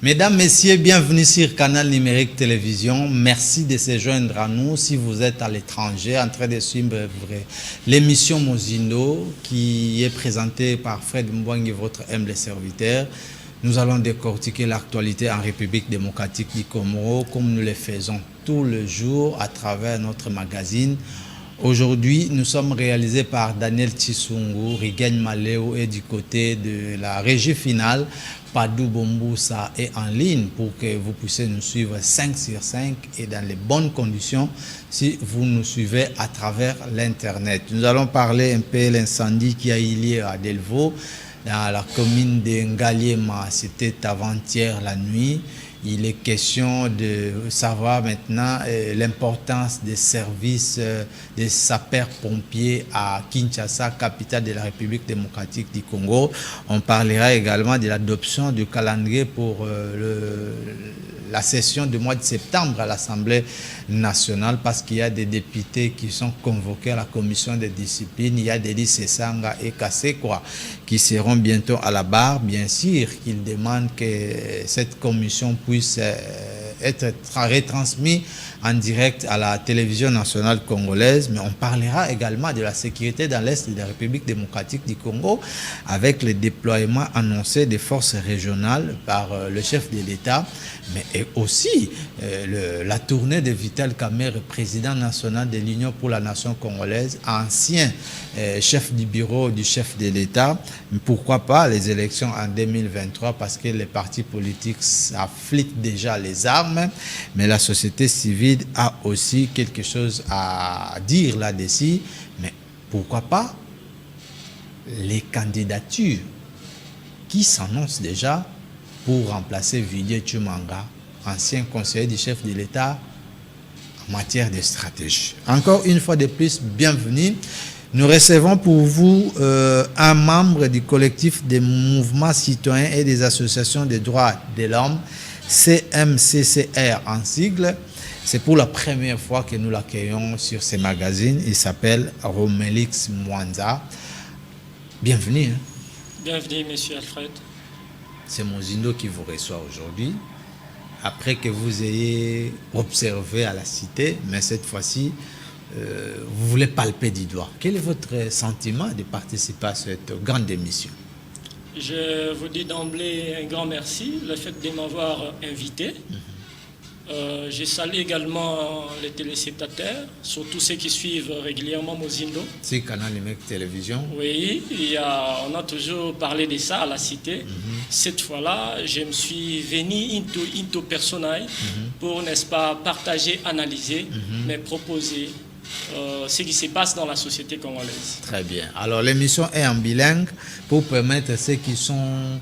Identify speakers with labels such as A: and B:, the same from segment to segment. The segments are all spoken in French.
A: Mesdames, Messieurs, bienvenue sur Canal Numérique Télévision. Merci de se joindre à nous si vous êtes à l'étranger en train de suivre l'émission Mozindo qui est présentée par Fred Mbwangi, votre humble serviteur. Nous allons décortiquer l'actualité en République démocratique du Comoro comme nous le faisons tous les jours à travers notre magazine. Aujourd'hui, nous sommes réalisés par Daniel Tshisungu, Rigagne Maleo et du côté de la régie finale, Padou Bomboussa est en ligne pour que vous puissiez nous suivre 5 sur 5 et dans les bonnes conditions si vous nous suivez à travers l'Internet. Nous allons parler un peu de l'incendie qui a eu lieu à Delvaux, dans la commune de Ngaliema. C'était avant-hier la nuit. Il est question de savoir maintenant l'importance des services des sapeurs-pompiers à Kinshasa, capitale de la République démocratique du Congo. On parlera également de l'adoption du calendrier pour la session du mois de septembre à l'Assemblée nationale parce qu'il y a des députés qui sont convoqués à la commission de discipline. Il y a Delis Sesanga et Kassekwa qui seront bientôt à la barre. Bien sûr qu'ils demandent que cette commission puisse être retransmise en direct à la télévision nationale congolaise, mais on parlera également de la sécurité dans l'Est de la République démocratique du Congo avec le déploiement annoncé des forces régionales par le chef de l'État, mais aussi la tournée de Vital Kamerhe, président national de l'Union pour la nation congolaise, ancien chef du bureau du chef de l'État. Pourquoi pas les élections en 2023 parce que les partis politiques affliquent déjà les armes, mais la société civile a aussi quelque chose à dire là-dessus. Mais pourquoi pas les candidatures qui s'annoncent déjà pour remplacer Villiers Tchumanga, ancien conseiller du chef de l'État en matière de stratégie. Encore une fois de plus, bienvenue. Nous recevons pour vous un membre du collectif des mouvements citoyens et des associations de droits de l'homme, CMCCR en sigle. C'est pour la première fois que nous l'accueillons sur ces magazines. Il s'appelle Romelix Mwanza. Bienvenue.
B: Bienvenue, monsieur Alfred.
A: C'est Mozindo qui vous reçoit aujourd'hui. Après que vous ayez observé à la cité, mais cette fois-ci, vous voulez palper du doigt. Quel est votre sentiment de participer à cette grande émission?
B: Je vous dis d'emblée un grand merci, le fait de m'avoir invité. Je salue également les téléspectateurs, surtout ceux qui suivent régulièrement Mozindo.
A: C'est Canal Numérique Télévision.
B: Oui, on a toujours parlé de ça à la cité. Cette fois-là, je me suis venu into personnel pour, n'est-ce pas, partager, analyser, mais proposer ce qui se passe dans la société congolaise.
A: Très bien. Alors l'émission est en bilingue pour permettre à ceux qui sont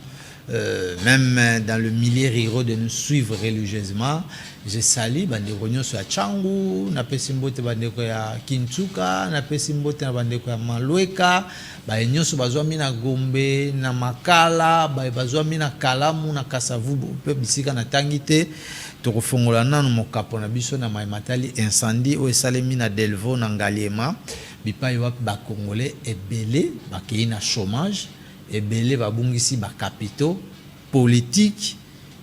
A: même dans le milieu rural de nous suivre religieusement. Je salue bandeko nyonso ya Changu, napesi mbote bandeko ya Kintsuka, napesi mbote na bandeko ya Malweka, ba nyonso bazwami na Gombe, na Makala, ba bazwami na Kalamu na Kasavubu, pe bisika na tangite. Tokofongola nanu mokapo na biso na maimatali incendie o esalemi na Delvaux na Ngaliema. Bipai wapi ba Congolais ebele bakei na chômage, ebele babungisi ba capitaux politique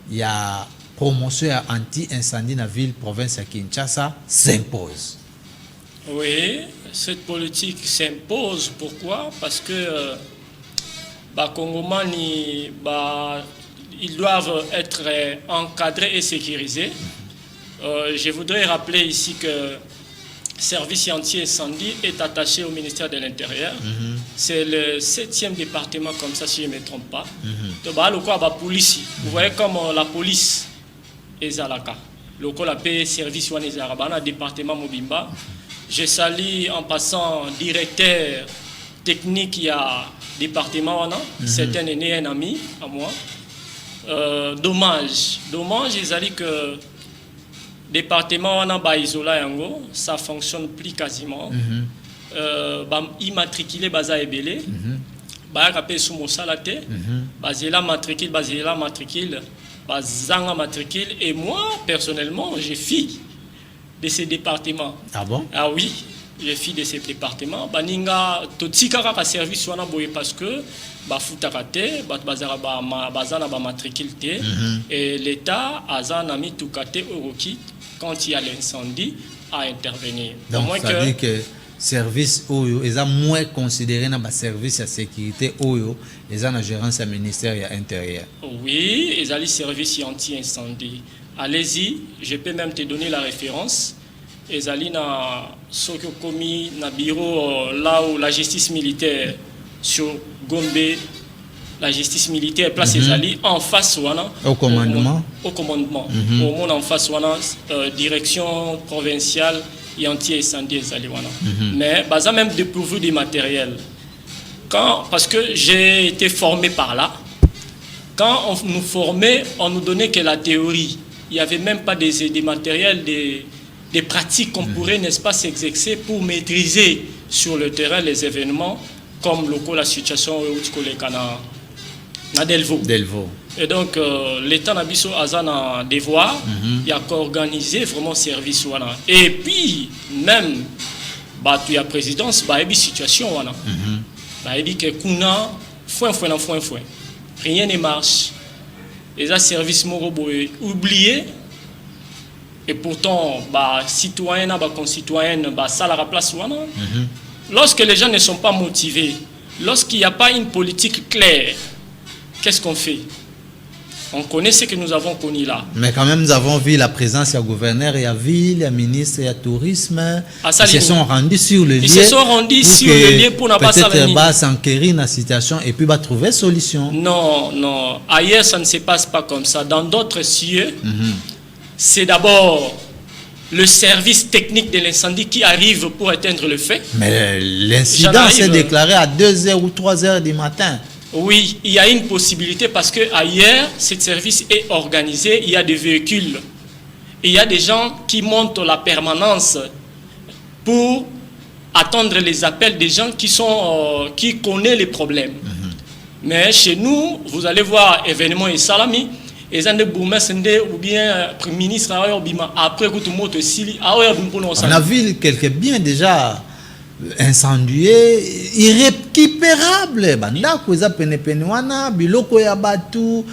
A: ya promotion anti-incendie dans la ville, province de Kinshasa s'impose.
B: Oui, cette politique s'impose. Pourquoi? Parce que Congomani, ils doivent être encadrés et sécurisés. Je voudrais rappeler ici que le service anti-incendie est attaché au ministère de l'Intérieur. C'est le 7e département, comme ça, si je ne me trompe pas. Vous voyez comme la police Ezalaka. Le paix service ou département Mobimba. Je salue en passant directeur technique il y a département c'est un aîné, un ami à moi. Dommage, ils que département isolé ça fonctionne plus quasiment. Immatriculé baza ebele. Rapé sous mon salate. Bazela matricule. Bazanga matricule. Et moi, personnellement, j'ai fille de ces départements.
A: Ah bon?
B: Ah oui. je suis de ces départements baninga totika kaka service wana boye parce que bafutaka te bazara bazana ba matricule te et l'état azana mituka te oroki quand il y a l'incendie à intervenir.
A: Donc ça veut dire que service oyo est moins considéré dans le service de sécurité oyo et dans la gérance du ministère intérieur.
B: Oui, et les services anti-incendie. Allez-y, je peux même te donner la référence. Et na Sokokomi na bureau là où la justice militaire sur Gombe, la justice militaire place Ezali en face wana
A: au commandement.
B: Au commandement. Au monde en face wana direction provinciale et anti-incendie Ezali wana. Mais baza même dépourvu de matériel. Parce que j'ai été formé par là. Quand on nous formait, on nous donnait que la théorie. Il n'y avait même pas des matériels, des pratiques qu'on pourrait, n'est-ce pas, s'exercer pour maîtriser sur le terrain les événements, comme la situation na Delvaux. Et donc, l'État n'a pas un devoir, il y a qu'organiser vraiment service. Et puis, même, il y a présidence, il y a une situation. Il y a que kuna, rien ne marche. Et ça, service moroboé oublié. Et pourtant, citoyens, concitoyens, ça la place. Lorsque les gens ne sont pas motivés, lorsqu'il n'y a pas une politique claire, qu'est-ce qu'on fait? On connaît ce que nous avons connu là.
A: Mais quand même, nous avons vu la présence du gouverneur, il y a ville, il y a ministre, il y a tourisme. Ils se sont rendus sur le lieu.
B: Ils se sont rendus sur le lieu pour ne pas
A: peut-être s'enquérir dans la situation et puis trouver solution.
B: Non, non. Ailleurs, ça ne se passe pas comme ça. Dans d'autres cieux, c'est d'abord le service technique de l'incendie qui arrive pour éteindre le feu.
A: Mais l'incident s'est déclaré à 2h ou 3h du matin.
B: Oui, il y a une possibilité parce que ailleurs, ce service est organisé, il y a des véhicules. Il y a des gens qui montent la permanence pour attendre les appels des gens qui connaissent les problèmes. Mais chez nous, vous allez voir événements et salami, et ça ou bien Premier ministre après que tout le monde
A: on a vu quelques biens déjà incendié, irrécupérable. Bandako eza pene wana biloko ya batu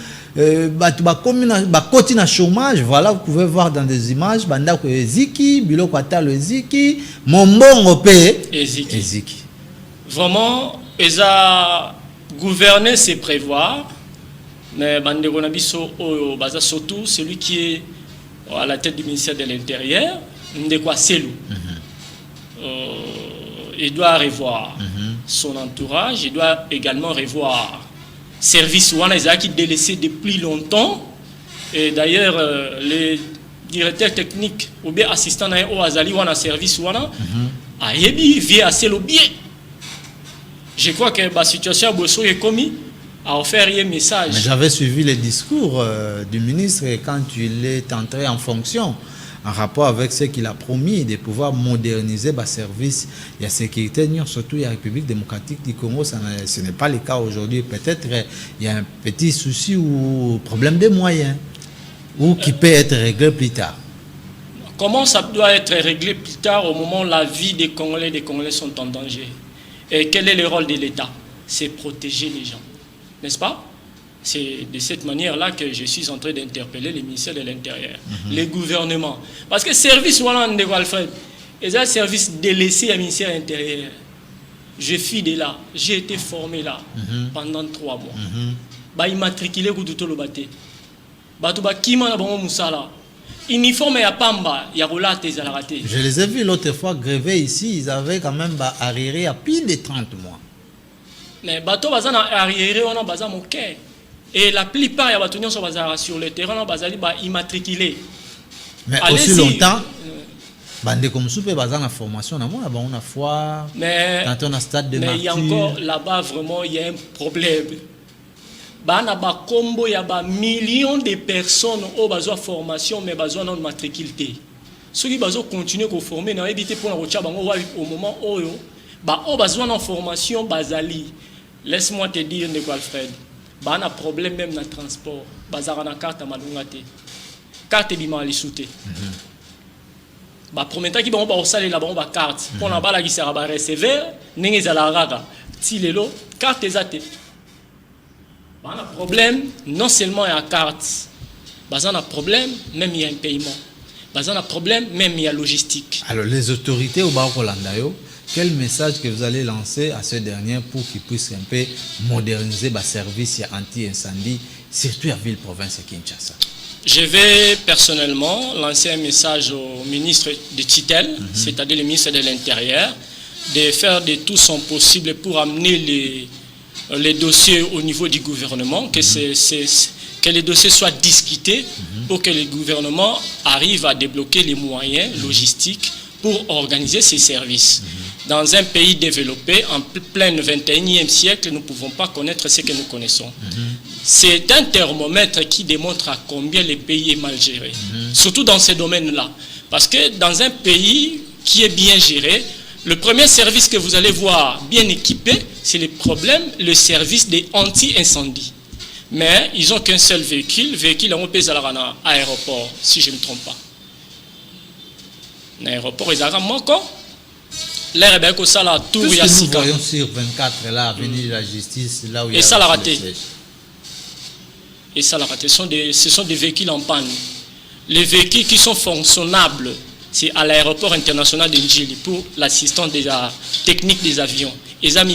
A: batu bakoti na chômage. Voilà, vous pouvez voir dans des images bandako eziki biloko atalo eziki mombongo pe eziki.
B: Vraiment eza gouverner c'est prévoir, mais bandeko na biso oyo baza surtout celui qui est à la tête du ministère de l'Intérieur, ndeko Selou. Il doit revoir son entourage, il doit également revoir service Wana qui délaissé depuis longtemps. Et d'ailleurs, les directeurs techniques ou bien assistants au Azali Wana service Wana a vie assez le bien. Je crois que la situation est commise à offert un message.
A: J'avais suivi le discours du ministre quand il est entré en fonction, en rapport avec ce qu'il a promis de pouvoir moderniser le service de la sécurité, surtout la République démocratique du Congo. Ce n'est pas le cas aujourd'hui. Peut-être il y a un petit souci ou problème de moyens, ou qui peut être réglé plus tard.
B: Comment ça doit être réglé plus tard au moment où la vie des Congolais sont en danger? Et quel est le rôle de l'État? C'est protéger les gens, n'est-ce pas? C'est de cette manière-là que je suis en train d'interpeller les ministères de l'Intérieur, les gouvernements. Parce que service, et un service délaissé au ministère de l'Intérieur. Je suis de là, j'ai été formé là pendant 3 mois. Bah, immatriculé pour tout le bâté. Bah, tout kima na bango musala. Uniforme ya pamba, ya roulate et raté.
A: Je les ai vus l'autre fois gréver ici, ils avaient quand même arriéré à pile de 30 mois.
B: Mais bateau bazan arriéré, on a bazan mon cœur. Et la plupart ya batunions sont sur le terrain, bazali ba immatriculé.
A: Mais aussi longtemps, bande comme soupe bazan la formation, on a foire, quand on a stade de
B: mais il y a encore là-bas vraiment il y a un problème. Bana ba combo ya ba millions de personnes au besoin formation mais besoin non matriculé. Ceux qui besoin continuer à former na éviter pour la bango au moment où ba au besoin en formation bazali. Laisse-moi te dire de quoi Alfred. Bah, on a problème même dans le transport. Bazar na carte malungate. Carte bima ali souté. ba prometa ki bango ba osale la bango ba carte pour na bala ki sera ba recevoir ndenge za la raka ti lelo carte ezate ba na problème non seulement il y a carte ba na problème même il y a un paiement ba na problème même il y a logistique.
A: Alors les autorités au Barolandayo, quel message que vous allez lancer à ce dernier pour qu'ils puissent un peu moderniser le service anti-incendie, surtout à ville-province de Kinshasa?
B: Je vais personnellement lancer un message au ministre de tutelle, c'est-à-dire le ministre de l'Intérieur, de faire de tout son possible pour amener les dossiers au niveau du gouvernement, que les dossiers soient discutés pour que le gouvernement arrive à débloquer les moyens logistiques pour organiser ces services. Dans un pays développé, en plein 21e siècle, nous ne pouvons pas connaître ce que nous connaissons. C'est un thermomètre qui démontre à combien le pays est mal géré, surtout dans ces domaines-là. Parce que dans un pays qui est bien géré, le premier service que vous allez voir bien équipé, c'est le service des anti-incendie. Mais ils n'ont qu'un seul véhicule en aéroport, si je ne me trompe pas. L'aéroport, ils ont encore. L'air est ça la tour
A: il y a 6 ans. Nous voyons sur 24 là, avenue de la justice, là où il y a.
B: Et ça l'a raté. Et ça l'a raté. Ce sont des véhicules en panne. Les véhicules qui sont fonctionnables, c'est à l'aéroport international de Njili pour l'assistance technique des avions. Ils ont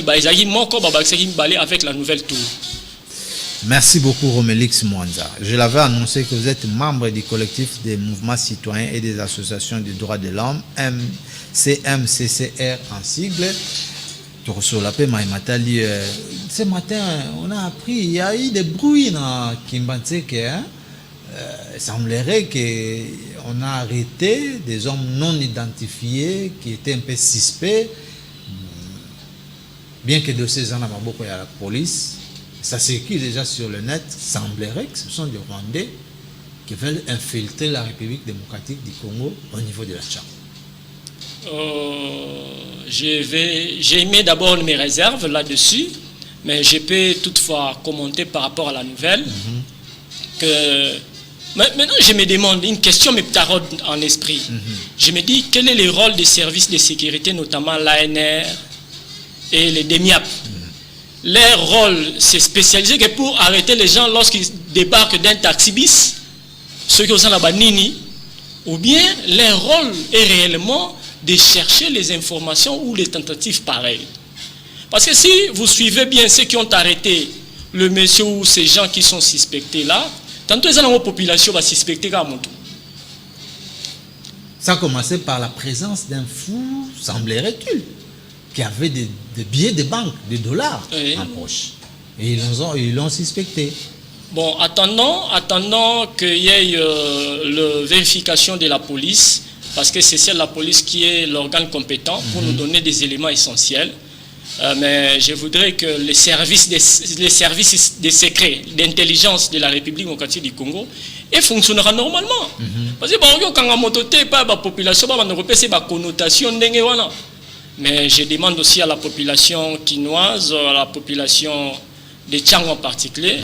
B: avec la nouvelle tour.
A: Merci beaucoup Romélix Mwanza. Je l'avais annoncé que vous êtes membre du collectif des mouvements citoyens et des associations des droits de l'homme, CMCCR en sigle. Ce matin, on a appris, il y a eu des bruits dans Kimbanseke. Il semblerait qu'on a arrêté des hommes non identifiés qui étaient un peu suspects. Bien que de ces ans, il y a la police. Ça circule déjà sur le net, semblerait que ce sont des Rwandais qui veulent infiltrer la République démocratique du Congo au niveau de la Tchad.
B: J'ai d'abord mes réserves là-dessus, mais je peux toutefois commenter par rapport à la nouvelle. Maintenant, je me demande, une question me taraude en esprit. Je me dis, quel est le rôle des services de sécurité, notamment l'ANR et les DEMIAP? Leur rôle, c'est spécialisé que pour arrêter les gens lorsqu'ils débarquent d'un taxi-bis, ceux qui ont la banini, ou bien leur rôle est réellement de chercher les informations ou les tentatives pareilles. Parce que si vous suivez bien ceux qui ont arrêté le monsieur ou ces gens qui sont suspectés là, tantôt les gens dans la population va suspecter comme tout.
A: Ça a commencé par la présence d'un fou, semblerait-il, qui avait des billets de banque, des dollars en poche. Et ils l'ont suspecté.
B: Bon, attendons qu'il y ait la vérification de la police, parce que c'est celle de la police qui est l'organe compétent pour nous donner des éléments essentiels. Mais je voudrais que les services des secrets, d'intelligence de la République démocratique du Congo fonctionnera normalement. Parce que quand on a la population, on a connotation. Mais je demande aussi à la population quinoise, à la population de Tchang en particulier,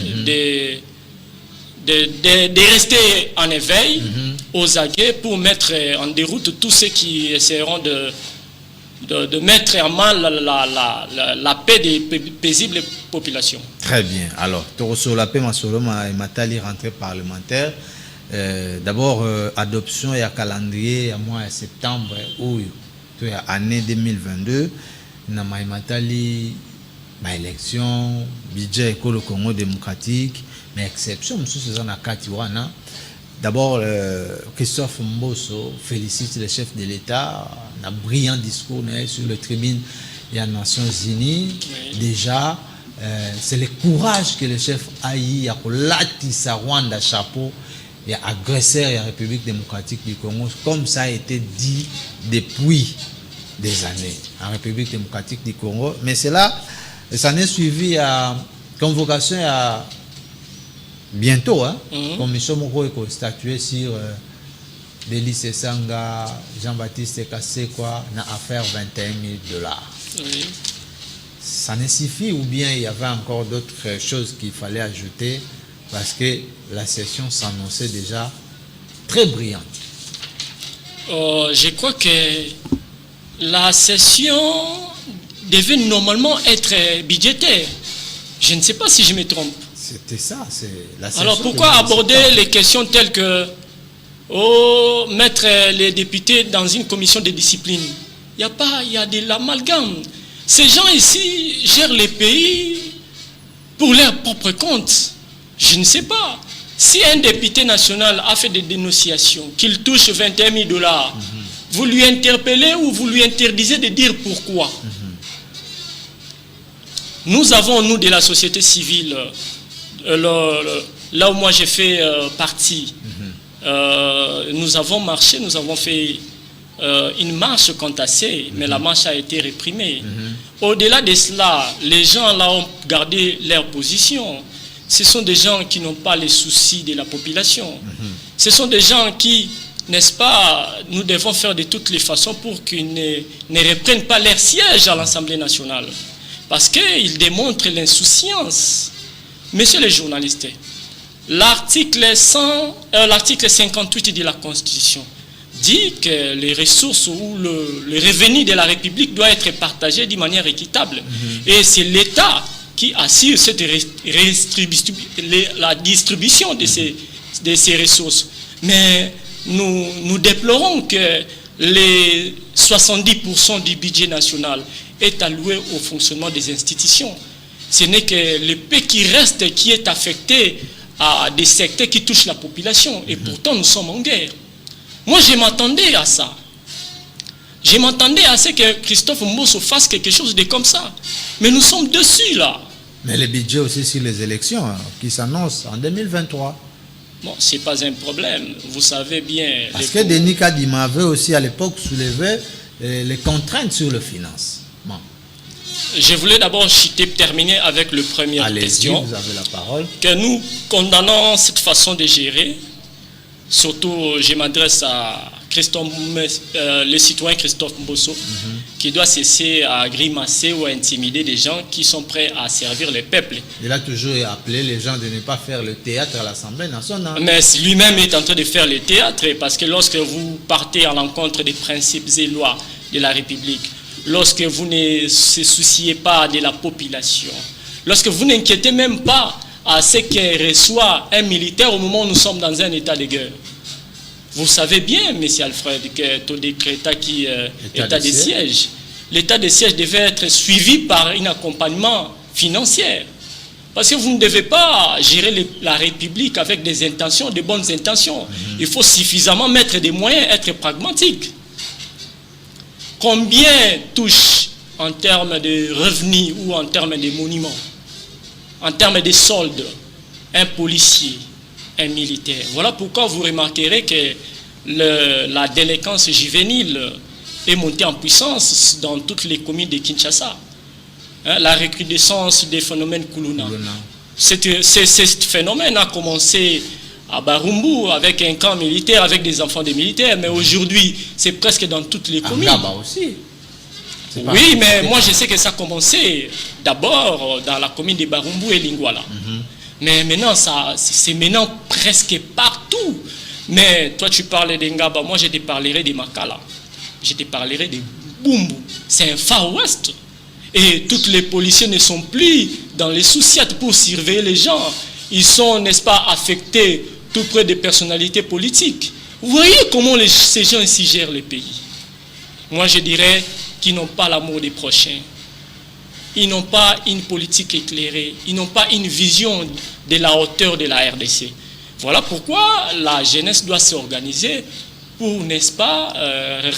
B: de rester en éveil aux aguets pour mettre en déroute tous ceux qui essaieront de mettre en mal la paix des paisibles populations.
A: Très bien. Alors, Toroso Lapé Masoloma et Matali rentrée parlementaire. D'abord, adoption et à calendrier à mois de septembre ou année 2022. Na Matali, ma élection, budget école Congo démocratique, mais exception, monsieur Suzanne Akatiwana. D'abord, Christophe Mbosso félicite le chef de l'État, un brillant discours sur le tribune des Nations Unies. Oui. Déjà, c'est le courage que le chef a eu à Latissa Rwanda chapeau et agresseur de la République démocratique du Congo, comme ça a été dit depuis des années en République démocratique du Congo. Mais cela, ça n'est suivi à convocation à bientôt, hein, commission Moko est statuée sur Délice Sanga, Jean-Baptiste Kassekwa, na affaire $21 000. Oui. Ça ne suffit ou bien il y avait encore d'autres choses qu'il fallait ajouter parce que la session s'annonçait déjà très brillante.
B: Je crois que la session devait normalement être budgétaire. Je ne sais pas si je me trompe.
A: C'était ça, c'est la session.
B: Alors pourquoi aborder les questions telles que mettre les députés dans une commission de discipline? Il y a de l'amalgame. Ces gens ici gèrent les pays pour leur propre compte. Je ne sais pas. Si un député national a fait des dénonciations, qu'il touche 21 000 $, vous lui interpellez ou vous lui interdisez de dire pourquoi. Nous avons, nous, de la société civile, là où moi j'ai fait partie, nous avons marché, nous avons fait une marche contestée, mais la marche a été réprimée. Au-delà de cela, les gens là ont gardé leur position. Ce sont des gens qui n'ont pas les soucis de la population. Ce sont des gens qui, n'est-ce pas, nous devons faire de toutes les façons pour qu'ils ne reprennent pas leur siège à l'Assemblée nationale. Parce qu'ils démontrent l'insouciance. Messieurs les journalistes, l'article 58 de la Constitution dit que les ressources ou le revenu de la République doit être partagé d'une manière équitable. Et c'est l'État qui assure la distribution de ces ressources. Mais nous déplorons que les 70% du budget national est alloué au fonctionnement des institutions. Ce n'est que le peu qui reste qui est affecté à des secteurs qui touchent la population. Et pourtant, nous sommes en guerre. Moi, je m'attendais à ça. Je m'attendais à ce que Christophe Mbosso fasse quelque chose de comme ça. Mais nous sommes dessus, là.
A: Mais le budget aussi sur les élections qui s'annoncent en 2023.
B: Bon, ce n'est pas un problème. Vous savez bien...
A: Parce que Denis Kadima avait aussi à l'époque soulevé les contraintes sur les finances. Bon.
B: Je voulais d'abord terminer avec la première question.
A: Vous avez la parole.
B: Que nous condamnons cette façon de gérer. Surtout, je m'adresse à le citoyen Christophe Mbosso, qui doit cesser à grimacer ou à intimider des gens qui sont prêts à servir le peuple.
A: Il a toujours appelé les gens de ne pas faire le théâtre à l'Assemblée nationale.
B: Mais lui-même est en train de faire le théâtre, parce que lorsque vous partez à l'encontre des principes et lois de la République, lorsque vous ne se souciez pas de la population, lorsque vous n'inquiétez même pas à ce que reçoit un militaire au moment où nous sommes dans un état de guerre. Vous savez bien, M. Alfred, que tout décret qui état de siège, l'état de siège devait être suivi par un accompagnement financier. Parce que vous ne devez pas gérer la République avec des intentions, de bonnes intentions. Il faut suffisamment mettre des moyens, être pragmatique. Combien touche en termes de revenus ou en termes de monuments, en termes de soldes, un policier, un militaire? Voilà pourquoi vous remarquerez que la délinquance juvénile est montée en puissance dans toutes les communes de Kinshasa. La recrudescence des phénomènes Kuluna. Ce phénomène a commencé à Barumbu avec un camp militaire, avec des enfants des militaires, mais aujourd'hui, c'est presque dans toutes les communes.
A: Là-bas aussi.
B: Oui, mais moi je sais que ça a commencé d'abord dans la commune de Barumbu et Lingwala. Mais maintenant, c'est maintenant presque partout. Mais toi, tu parles de Ngaba, moi je te parlerai de Makala. Je te parlerai de Bumbu. C'est un Far West. Et tous les policiers ne sont plus dans les souciettes pour surveiller les gens. Ils sont, n'est-ce pas, affectés tout près des personnalités politiques. Vous voyez comment ces gens ici gèrent le pays. Moi, je dirais qu'ils n'ont pas l'amour des prochains. Ils n'ont pas une politique éclairée. Ils n'ont pas une vision de la hauteur de la RDC. Voilà pourquoi la jeunesse doit s'organiser pour, n'est-ce pas,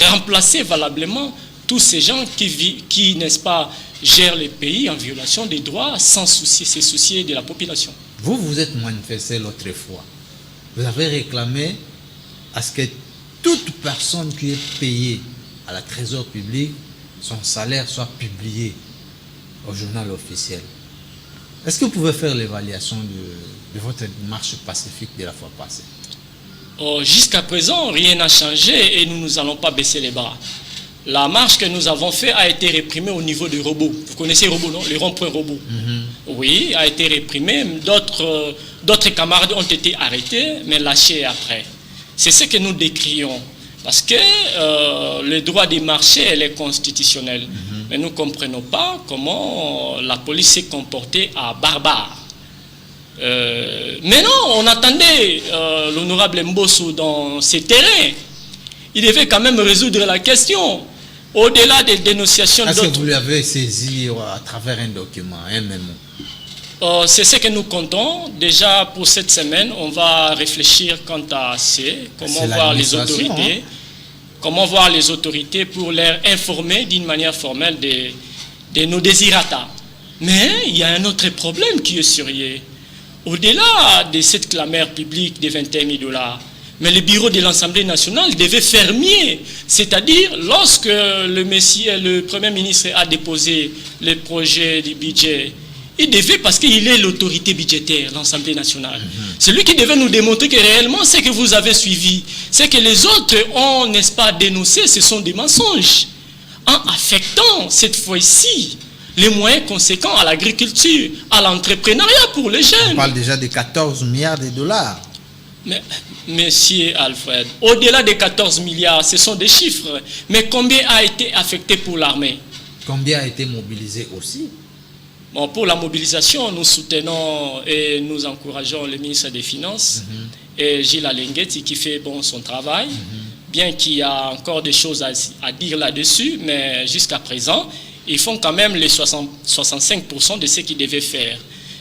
B: remplacer valablement tous ces gens qui, n'est-ce pas, gèrent le pays en violation des droits sans se soucier de la population.
A: Vous vous êtes manifesté l'autre fois. Vous avez réclamé à ce que toute personne qui est payée à la trésor public, son salaire soit publié au journal officiel. Est-ce que vous pouvez faire l'évaluation de votre marche pacifique de la fois passée?
B: Jusqu'à présent, rien n'a changé et nous n'allons pas baisser les bras. La marche que nous avons faite a été réprimée au niveau du robot. Vous connaissez le robot, non? Le rond-point robot. Oui, a été réprimée. D'autres camarades ont été arrêtés, mais lâchés après. C'est ce que nous décrions. Parce que le droit des marchés, elle est constitutionnel. Mais nous ne comprenons pas comment la police s'est comportée à barbare. Mais non, on attendait l'honorable Mbosso dans ses terrains. Il devait quand même résoudre la question. Au-delà des dénonciations
A: d'autres... Est-ce que vous
B: lui
A: avez saisi à travers un document, un mémo?
B: C'est ce que nous comptons. Déjà pour cette semaine, on va réfléchir quant à comment voir les autorités. Comment voir les autorités pour leur informer d'une manière formelle de nos désirata. Mais il y a un autre problème qui est sérieux. Au-delà de cette clameur publique de 21 000 $, mais le bureau de l'Assemblée nationale devait faire mieux. C'est-à-dire, lorsque le Premier ministre a déposé le projet du budget, il devait, parce qu'il est l'autorité budgétaire, l'Assemblée nationale. C'est lui qui devait nous démontrer que réellement, ce que vous avez suivi, ce que les autres ont, n'est-ce pas, dénoncé, ce sont des mensonges. En affectant, cette fois-ci, les moyens conséquents à l'agriculture, à l'entrepreneuriat pour les jeunes.
A: On parle déjà de 14 milliards de dollars.
B: Mais, monsieur Alfred, au-delà des 14 milliards, ce sont des chiffres. Mais combien a été affecté pour l'armée?
A: Combien a été mobilisé aussi?
B: Bon, pour la mobilisation, nous soutenons et nous encourageons le ministre des Finances et Gilles Alengueti qui fait son travail, bien qu'il y a encore des choses à dire là-dessus, mais jusqu'à présent, ils font quand même les 65% de ce qu'ils devaient faire.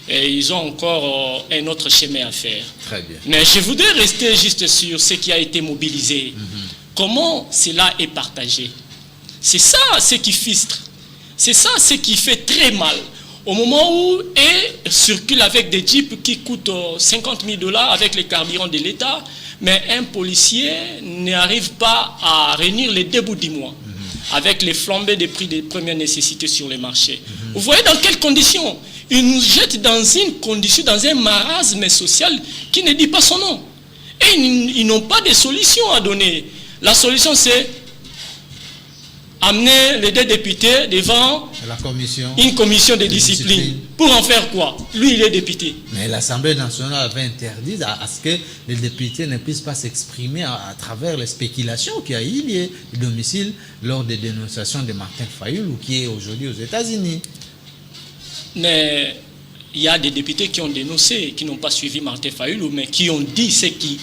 B: Et ils ont encore un autre chemin à faire.
A: Très bien.
B: Mais je voudrais rester juste sur ce qui a été mobilisé. Comment cela est partagé. C'est ça ce qui fistre. C'est ça ce qui fait très mal. Au moment où il circule avec des jeeps qui coûtent 50 000 $ avec les carburants de l'État, mais un policier n'arrive pas à réunir les 2 bouts du mois avec les flambées des prix des premières nécessités sur les marchés. Vous voyez dans quelles conditions? Il nous jette dans une condition, dans un marasme social qui ne dit pas son nom. Et ils n'ont pas de solution à donner. La solution, c'est amener les 2 députés devant une commission de discipline. Pour en faire quoi? Lui, il est député.
A: Mais l'Assemblée nationale avait interdit à ce que les députés ne puissent pas s'exprimer à travers les spéculations qu'il y a eu liées au domicile lors des dénonciations de Martin Fayulu, qui est aujourd'hui aux États-Unis.
B: Mais il y a des députés qui ont dénoncé, qui n'ont pas suivi Martin Fayulu, mais qui ont dit ce qu'ils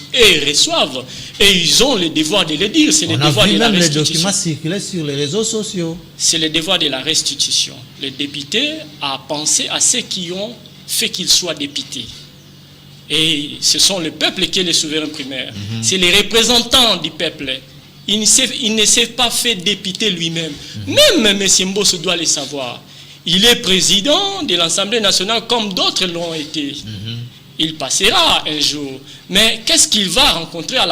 B: reçoivent. Et ils ont le devoir de le dire. C'est le devoir de la restitution. On a vu même les documents
A: circuler sur les réseaux sociaux.
B: C'est le devoir de la restitution. Les députés a pensé à ceux qui ont fait qu'ils soient députés. Et ce sont le peuple qui est le souverain primaire. C'est les représentants du peuple. Il ne s'est pas fait député lui-même. Même M. Mbosso doit le savoir. Il est président de l'Assemblée nationale comme d'autres l'ont été. Il passera un jour. Mais qu'est-ce qu'il va rencontrer à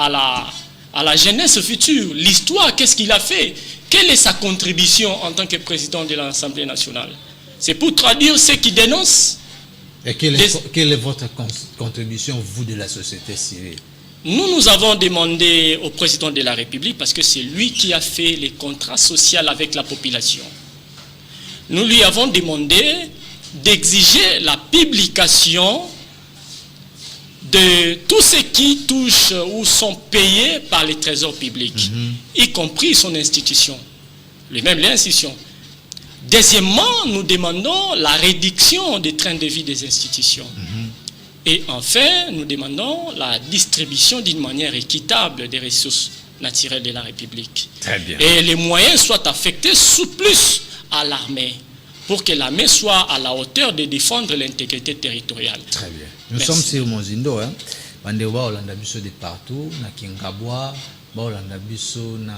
B: la jeunesse future? L'histoire, qu'est-ce qu'il a fait? Quelle est sa contribution en tant que président de l'Assemblée nationale? C'est pour traduire ceux qui dénoncent.
A: Et quelle est votre contribution, vous, de la société civile?
B: Nous avons demandé au président de la République, parce que c'est lui qui a fait les contrats sociaux avec la population. Nous lui avons demandé d'exiger la publication de tout ce qui touche ou sont payés par les trésors publics, y compris son institution, lui-même l'institution. Deuxièmement, nous demandons la réduction des trains de vie des institutions. Et enfin, nous demandons la distribution d'une manière équitable des ressources naturelles de la République.
A: Très bien.
B: Et les moyens soient affectés plus à l'armée, pour que l'armée soit à la hauteur de défendre l'intégrité territoriale.
A: Très bien. Nous sommes sur Mozindo. Bandewa Olanda biso de partout, na Kingabwa, ba Olanda biso na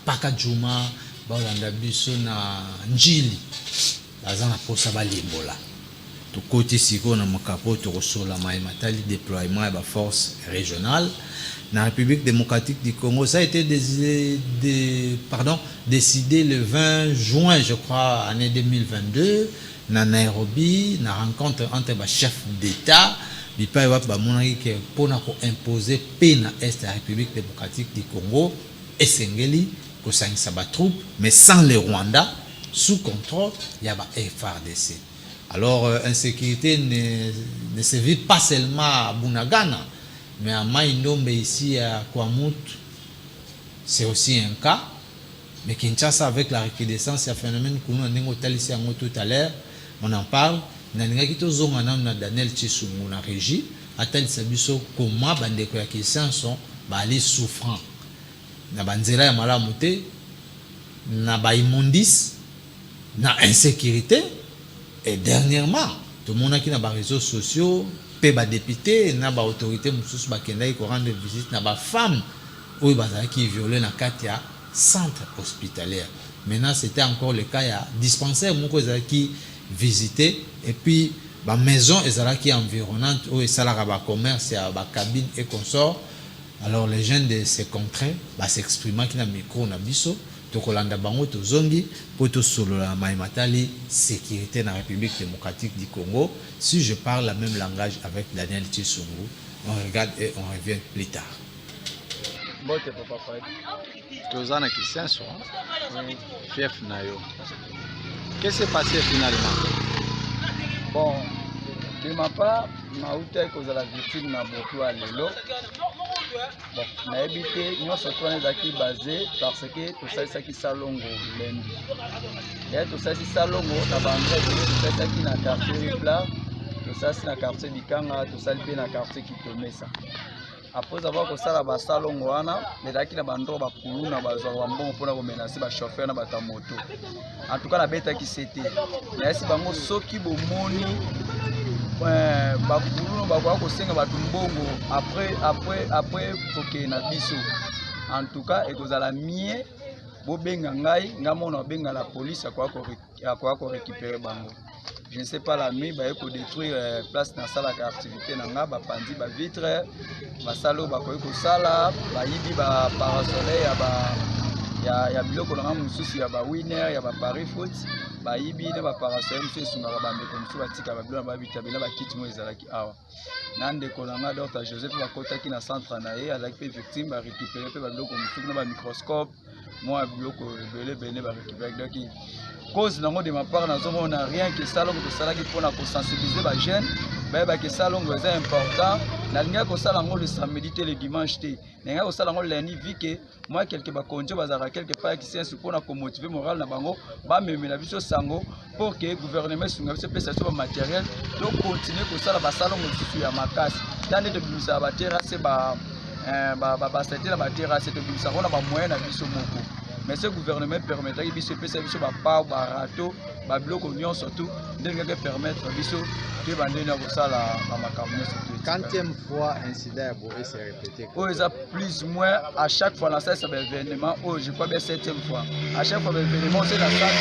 A: Pakajuma, ba Olanda biso na Njili. Bazana posa ba limbola. To côté siko na makapo to kosola mai matali déploiement et ba force régionale. La République démocratique du Congo, ça a été décidé le 20 juin, je crois, année 2022, na Nairobi, na rencontre entre les chefs d'État, pour imposer paix dans l'Est de la République démocratique du Congo, et Sengeli, pour sa troupe, mais sans le Rwanda, sous contrôle, il y a FARDC. Alors, insécurité ne se vit pas seulement à Bunagana, mais à Maïnombe ici à Kwamut, c'est aussi un cas. Mais Kinshasa, avec la recrudescence, il y a un phénomène que nous avons tout à l'heure, on en parle. Nous avons Daniel Tchissoumou, la régie, à tel sabiso comment les Christiens sont souffrants. Nous avons des malamouté, nous avons des immondices, nous avons insécurité. Et dernièrement, tout le monde qui a des réseaux sociaux, des députés, des autorités qui rendent visite, des femmes qui violent dans le centre hospitalier. Maintenant, c'était encore le cas. Il y a dispensaire qui visitaient et puis la maison qui est environnante où il y a commerce, il y a cabine et consorts. Alors les jeunes de ces contrées s'expriment qui na micro na biso to kolanda bango to zongi pour to solo la maimatali sécurité dans la République démocratique du Congo. Si je parle le même langage avec Daniel Tchissoumou, on regarde et on revient plus tard.
C: Bote papa Fred. Tozana Kisenso. Fief Nayo. Qu'est-ce qui s'est passé finalement? Bon, de ma part, je suis la victime de beaucoup à l'élo. Bon, na habité, nous sommes basés parce que tout ça c'est qui salongo lundi. Et tout ça c'est salongo, na bandre, tout ça qui na quartier plat, tout ça c'est na quartier Bikanga, tout ça c'est na quartier Kitomesa. Après avoir que ça la salongo wana, mais là qui na bandro ba kulu na bazwa wambongo pona ko menacer ba chauffeur na ba moto. En tout cas la bête qui c'était. Mais si bango soki bomoni bakulu bakwa ko senga batu mbongo après toke na biso. En tout cas ekozala mie bo benga ngai ngamona benga la police akwa ko récupérer bango. Je ne sais pas la nuit, il faut détruire place dans la salle d'activité, il y a des vitres, des salles, des salles, des parasoleil, il y a des biloko na mususu ya ba winner ya ba Paris foot ba yibi na ba parasoleil mususu sunga ba mbeko mususu batika ba biloko ba bitabela ba kit mo ezalaki awa nande kolanga Dr Joseph bakota ki na centre na ye azaki victime ba récupérer pe ba biloko mususu na ba microscope moi biloko belé ba récupérer donc cause nango de ma part on n'a rien que ça longo to sala ki pona ko sensibiliser ba jeunes ba ke ça longo c'est important na linga ko sala ngo le samedi le dimanche te linga ko sala ngo lundi vu que moi quelque ba konjo bazara quelque part qui c'est pour ko motiver moral na bango ba memela biso sango pour que gouvernement sunga biso pesa so matériel donc continuer ko sala ba sala ngo susu ya makasi tande de bimisa ba terrasse ba c'était la terrasse de bimisa on a ba moyen na biso moko. Mais ce gouvernement permettrait de se faire des barato, des blocs oignons surtout, de permettre de
D: Quantième fois incident s'est répété?
C: Oh, ils ont plus ou moins à chaque fois dans cet événement. Oh, je crois bien 7e fois. À chaque fois l'événement c'est la salle.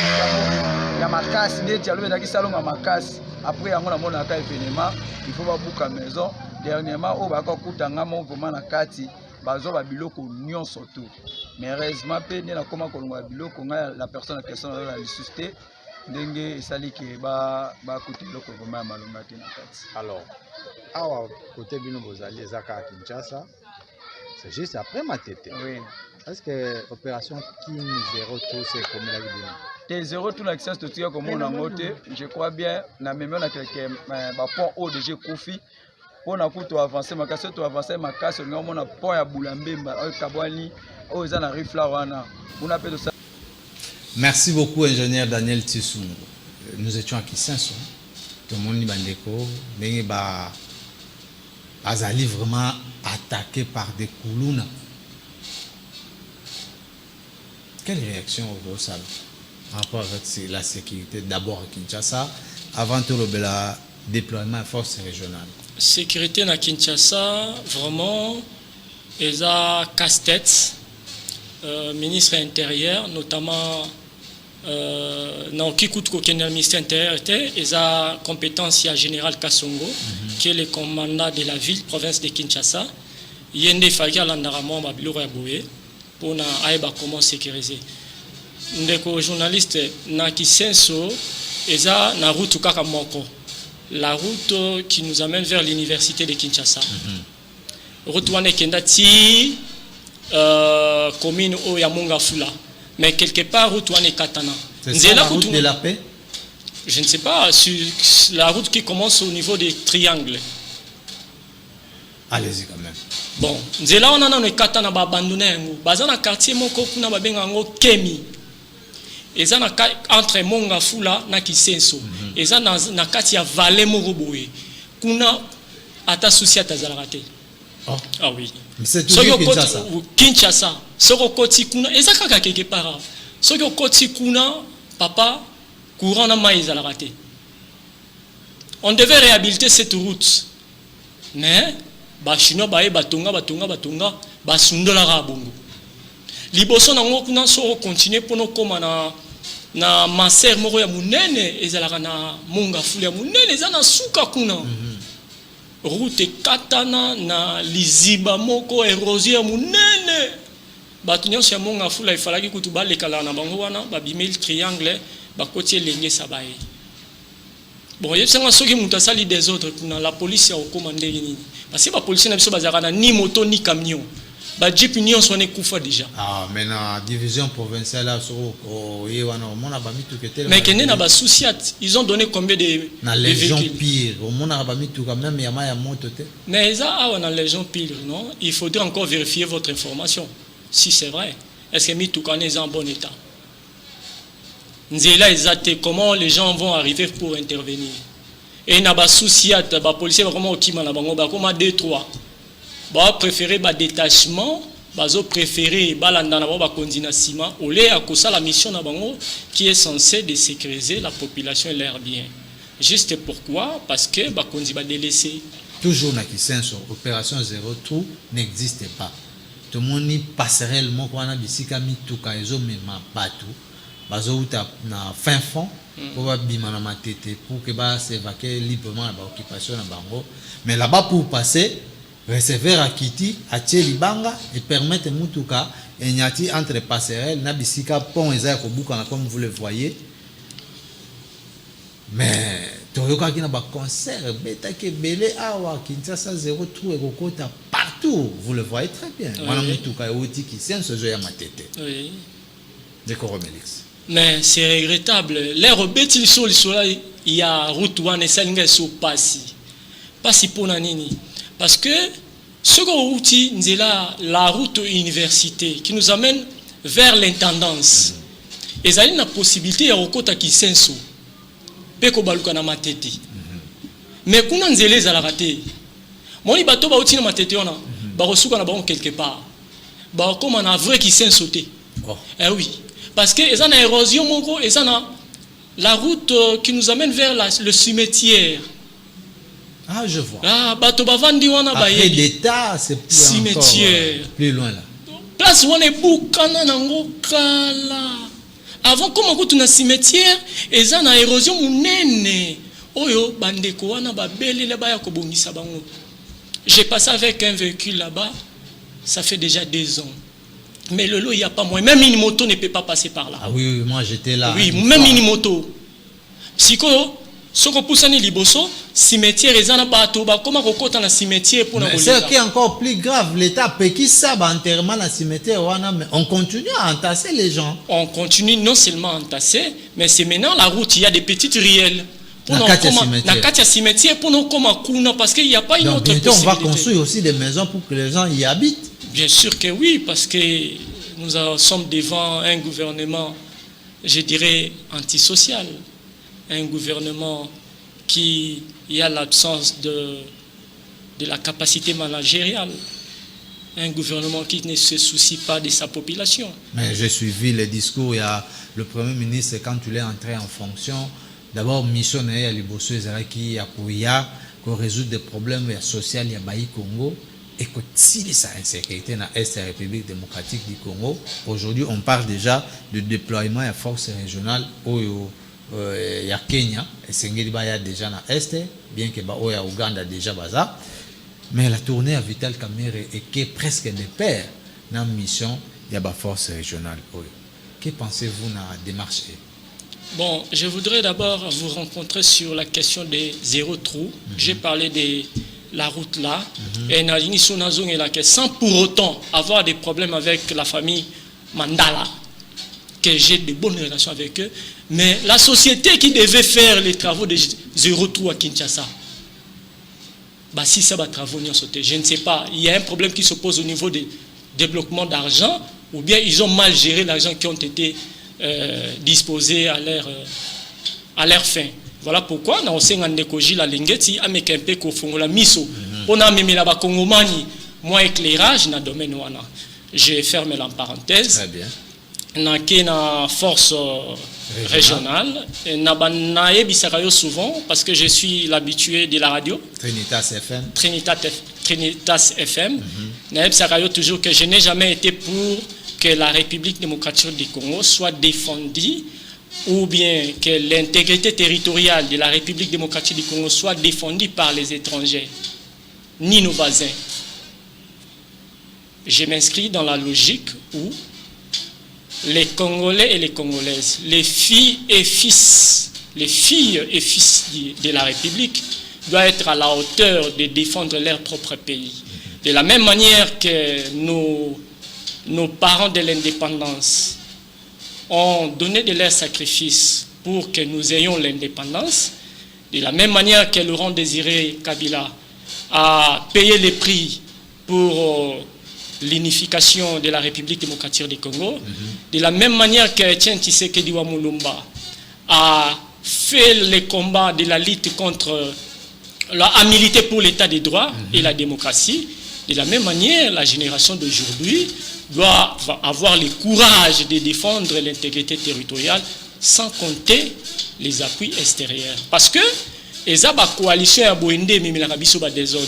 C: Il y a ma casse, il y a le salon à ma casse. Après, il y a un événement. Il faut pas bouquer à la maison. Dernièrement, oh, bah quand coûte un mouvement na kati. Bazo ba biloko nyon surtout mais heureusement pe na koma kolonga biloko nga la personne en question la suscité ndenge esali ke ba côté biloko vraiment malonga te na kati.
D: Alors awa côté bino bozali ezaka Kinshasa c'est juste après Matete.
C: Oui.
D: Est-ce que opération King 0 tout c'est comme la bino
C: te 0 tout l'accès to tia comme on ngote je crois bien na même na quelqu'un ba pont haut de Kofi. On a pu avancer, ma casse, tu avancer, ma casse, on a point à Boulambemba, Kabwani, aux Anariflawana. On appelle ça.
A: Merci beaucoup, ingénieur Daniel Tchissoumou. Nous étions à Kisenso. Tout le monde est Azali vraiment attaqué par des Koulouna. Quelle réaction au Sal en rapport avec la sécurité d'abord à Kinshasa, avant tout le déploiement de forces régionales?
B: Sécurité na Kinshasa, vraiment, ils ont casse-tête. Ministre intérieur, notamment, dans le ministère intérieur, ils ont compétence à Général Kassongo, qui est le commandant de la ville, province de Kinshasa. Il y a des failles à l'andaramon, pour comment sécuriser. Les journalistes, na Kisenso, ils ont na route Kakamoko. La route qui nous amène vers l'université de Kinshasa. Route wane kendati commune o ya Mongafula. Mais quelque part route wane Katana.
A: C'est ça la route de la paix?
B: Je ne sais pas, sur la route qui commence au niveau des triangles.
A: Allez-y quand même.
B: Bon, nzela on a na kata na ba abandonné ngo. Baza na quartier moko kuna ba benga ngo Kemi. Eza na entre Mongafula na Kisenso. Eza na kati ya vallée moko boye. Kuna ata souci atazala te.
A: Oh.
B: Ah oui.
A: C'est toujours Kinshasa.
B: Kinshasa. Soko koti kuna eza kaka quelque part. Soko koti kuna papa courant na maïs à la raté. On devait réhabiliter cette route. Mais ba chinois ba batonga ba sundola ra bongo. Liboso na ngo kuna so continuer pour no koma na maser moko ya munene ezalaka na Mongafula ya munene ezana suka kuna. Route katana na liziba moko érosion ya munene. Batu nyonso ya Mongafula ifalaki kutu balekala na bango wana ba bimel triangle ba kotie lenge sabaye. Bon, il y a ceux qui sali des autres, la police a commandé. Parce que la police n'a ni moto ni camion. La Jeep Union sont déjà.
A: Ah, mais la division provinciale,
B: mais qu'il n'y a pas de souci. Ils ont donné combien de
A: véhicules pire.
B: Mais ça, on a les gens pires, non? Il faudrait encore vérifier votre information. Si c'est vrai. Est-ce que Mitoukan est en bon état? Comment les gens vont arriver pour intervenir. Et il n'y a pas de souci, les policiers vont comment 2-3. Bah préférer bah détachement, bah préférer bah la continuation au lieu à la mission qui est censée de sécuriser la population et l'air bien. Juste pourquoi? Parce que bah qu'on va délaisser.
A: Toujours na Kisenso, opération zéro trou n'existe pas. Tout le monde y passerellement quand on a bisika mituka ezo mema batu. Bazouta na fin fond pour bima na matete pour que ba s'évacuer librement la occupation na bango. Mais là-bas pour passer recevoir à Kiti à Tchelibanga et permettre mutuka et nyati entre passerelles na bisika pont eza ko bukana comme vous le voyez. Mais toyoka ki na ba concert beta ke belé awa Kinshasa zéro trou et kokota partout, vous le voyez très bien. Wana mutuka oti ki senso zo ya matete. Oui. De Coromelix.
B: Mais c'est regrettable. L'air bêtis sur le soleil, il y a route one et ça n'est pas si pour nani. Parce que ce outil, c'est la route université qui nous amène vers l'intendance. Et ça a une possibilité à Okota qui senso. Peko baluka na matete. Mais quand on zélé à la raté, mon bateau ba outil na matete ona, ba resuka na ba quelque part. Ba comme on a vrai qui sensoté. Eh oui. Parce que ils ont une érosion, ils ont la route qui nous amène vers le cimetière.
A: Ah, je vois.
B: Ah, après
A: l'État, c'est plus
B: cimetière.
A: Plus loin là.
B: Place où on est boukana nango kala. Avant comme on est cimetière, ils ont une érosion munene. Oyo bandeko wana ba beli la ba ya ko bongisa bango. J'ai passé avec un véhicule là-bas, ça fait déjà 2 ans. Mais le lot, il n'y a pas moins. Même une moto ne peut pas passer par là.
A: Ah oui, moi j'étais là.
B: Oui, même une moto. Psycho, ce qu'on pousse en liboso, cimetière, ils en ont pas tout. Comment on compte dans le cimetière pour nous?
A: Ce qui est encore plus grave, l'État paye qui ça, enterrement dans le cimetière, on continue à entasser les gens.
B: On continue non seulement à entasser, mais c'est maintenant la route, il y a des petites ruelles.
A: Dans
B: le cimetière, pour nous comme un parce qu'il n'y a pas une autre possibilité.
A: On va construire aussi des maisons pour que les gens y habitent.
B: Bien sûr que oui, parce que nous sommes devant un gouvernement, je dirais, antisocial. Un gouvernement qui a l'absence de la capacité managériale. Un gouvernement qui ne se soucie pas de sa population.
A: Mais j'ai suivi les discours, il y a le Premier ministre, quand il est entré en fonction, d'abord, mission à Liboso Ezaraki, pour résoudre des problèmes sociaux, il y a Baï Congo. Et que si sa insécurité dans l'Est de la République démocratique du Congo, aujourd'hui on parle déjà de déploiement à force régionale au Kenya, et Sengeli Baya déjà dans l'Est, bien que au Ouganda déjà baza, mais la tournée à Vital Kamerhe est que presque des pairs dans la mission de la force régionale. Que pensez-vous de la démarche?
B: Bon, je voudrais d'abord vous rencontrer sur la question des zéro trou. J'ai parlé de la route là, et sans pour autant avoir des problèmes avec la famille Mandala, que j'ai de bonnes relations avec eux, mais la société qui devait faire les travaux de zéro trou à Kinshasa, bah si ça va travailler sauter, je ne sais pas. Il y a un problème qui se pose au niveau des développements d'argent, ou bien ils ont mal géré l'argent qui ont été disposés à leur fin. Voilà pourquoi na osenga ndeko Gilles Alengeti ameka un peu kofungola miso pona memela ba kongomani moi éclairage na domaine wana. Je ferme la parenthèse.
A: Très bien.
B: Na kena force régionale na banaye bisakayo souvent parce que je suis l'habitué de la radio
A: Trinitas FM.
B: Trinitas FM. Na bisakayo toujours que je n'ai jamais été pour que la République démocratique du Congo soit défendue ou bien que l'intégrité territoriale de la République démocratique du Congo soit défendue par les étrangers, ni nos voisins. Je m'inscris dans la logique où les Congolais et les Congolaises, les filles et fils de la République doivent être à la hauteur de défendre leur propre pays. De la même manière que nos parents de l'indépendance ont donné de leurs sacrifices pour que nous ayons l'indépendance, de la même manière que Laurent Désiré Kabila a payé les prix pour l'unification de la République démocratique du Congo, de la même manière que Etienne Tshisekedi wa Mulumba a fait les combats de la lutte contre a milité pour l'état des droits et la démocratie, de la même manière, la génération d'aujourd'hui doit avoir le courage de défendre l'intégrité territoriale sans compter les appuis extérieurs. Parce que les coalition à Boende et désordre.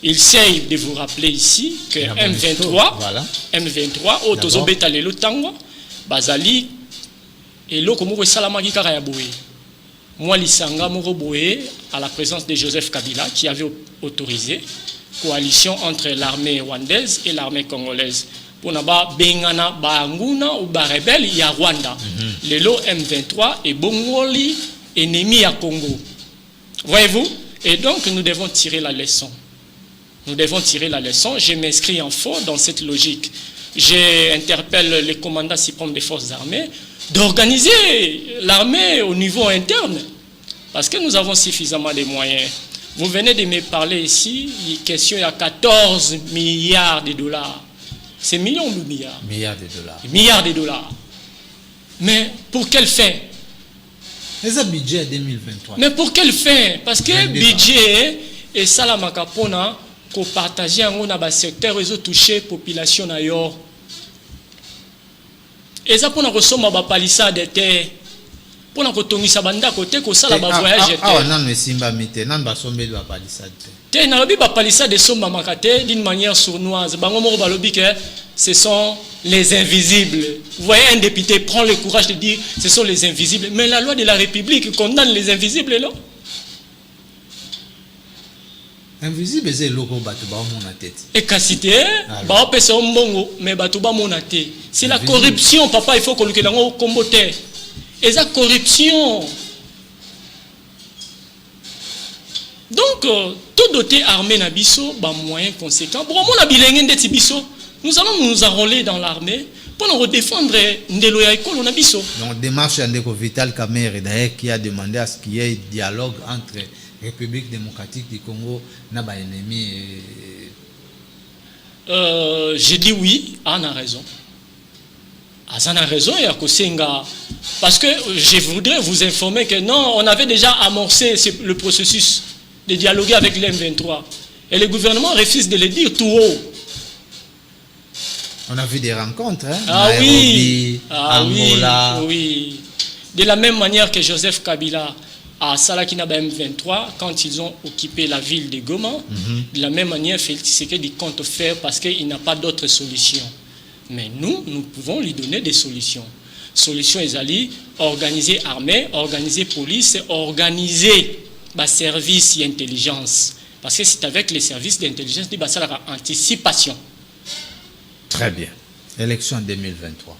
B: Il s'agit de vous rappeler ici que M23,
A: voilà.
B: M23, au Tozobeta Lelo Tango, Bazali, et l'Okomo Salamagi Karayaboé. Moi, l'Isanga Moroboé, à la présence de Joseph Kabila, qui avait autorisé coalition entre l'armée rwandaise et l'armée congolaise. Pour naba bengana banguna ou ba rebelle il y a Rwanda. Lelo M23 et Bongoli ennemi à Congo. Voyez-vous? Et donc nous devons tirer la leçon. Nous devons tirer la leçon. Je m'inscris en faux dans cette logique. J'interpelle les commandants suprêmes des forces armées d'organiser l'armée au niveau interne. Parce que nous avons suffisamment de moyens. Vous venez de me parler ici, il est question à 14 milliards de dollars. C'est millions ou milliards?
A: Milliards de dollars.
B: Milliards de dollars. Mais pour quelle fin?
A: Mais un budget 2023.
B: Mais pour quelle fin? Parce que le budget est ça la macapona qu'on partage en un secteur où touché population ailleurs. Et ça pour nous ressembler à palissade terre. Pour nous tongisa banda côté ko sala ba voyage
A: ah non mais simba mité nan ba sombe ba palissade
B: te na lobi ba palissade somba makate d'une manière sournoise bango mo ba lobi que ce sont les invisibles. Vous voyez, un député prend le courage de dire ce sont les invisibles, mais la loi de la République condamne les invisibles là.
A: Invisible c'est logo batu ba mon tête
B: et cacité ba pesa mbongo mais batu ba mon tête c'est la corruption papa, il faut que le ngo comboter. Et la corruption. Donc, tout doté armé Nabiso, bah moyen conséquent. Bon, mon abilengé de Tibiso, nous allons nous enrôler dans l'armée pour nous défendre Ndeloya Ekolo Nabiso.
A: Donc, démarche Andeko Vital Kamerhe d'ailleurs qui a demandé à ce qu'il y ait dialogue entre République démocratique du Congo et les ennemis.
B: J'ai dit oui, Anne a raison. Azan a raison et à Kosenga. Parce que je voudrais vous informer que non, on avait déjà amorcé le processus de dialoguer avec l'M23. Et le gouvernement refuse de le dire tout haut.
A: On a vu des rencontres, hein?
B: Ah
A: Nairobi,
B: oui,
A: Angola.
B: Oui. De la même manière que Joseph Kabila à Salakinaba M23, quand ils ont occupé la ville de Goma, de la même manière, Félix Tshisekedi compte faire parce qu'il n'a pas d'autre solution. Mais nous pouvons lui donner des solutions. Solution ezali, organiser armée, organiser police, organiser service et intelligence. Parce que c'est avec les services d'intelligence que ça la anticipation.
A: Très bien. Élection 2023.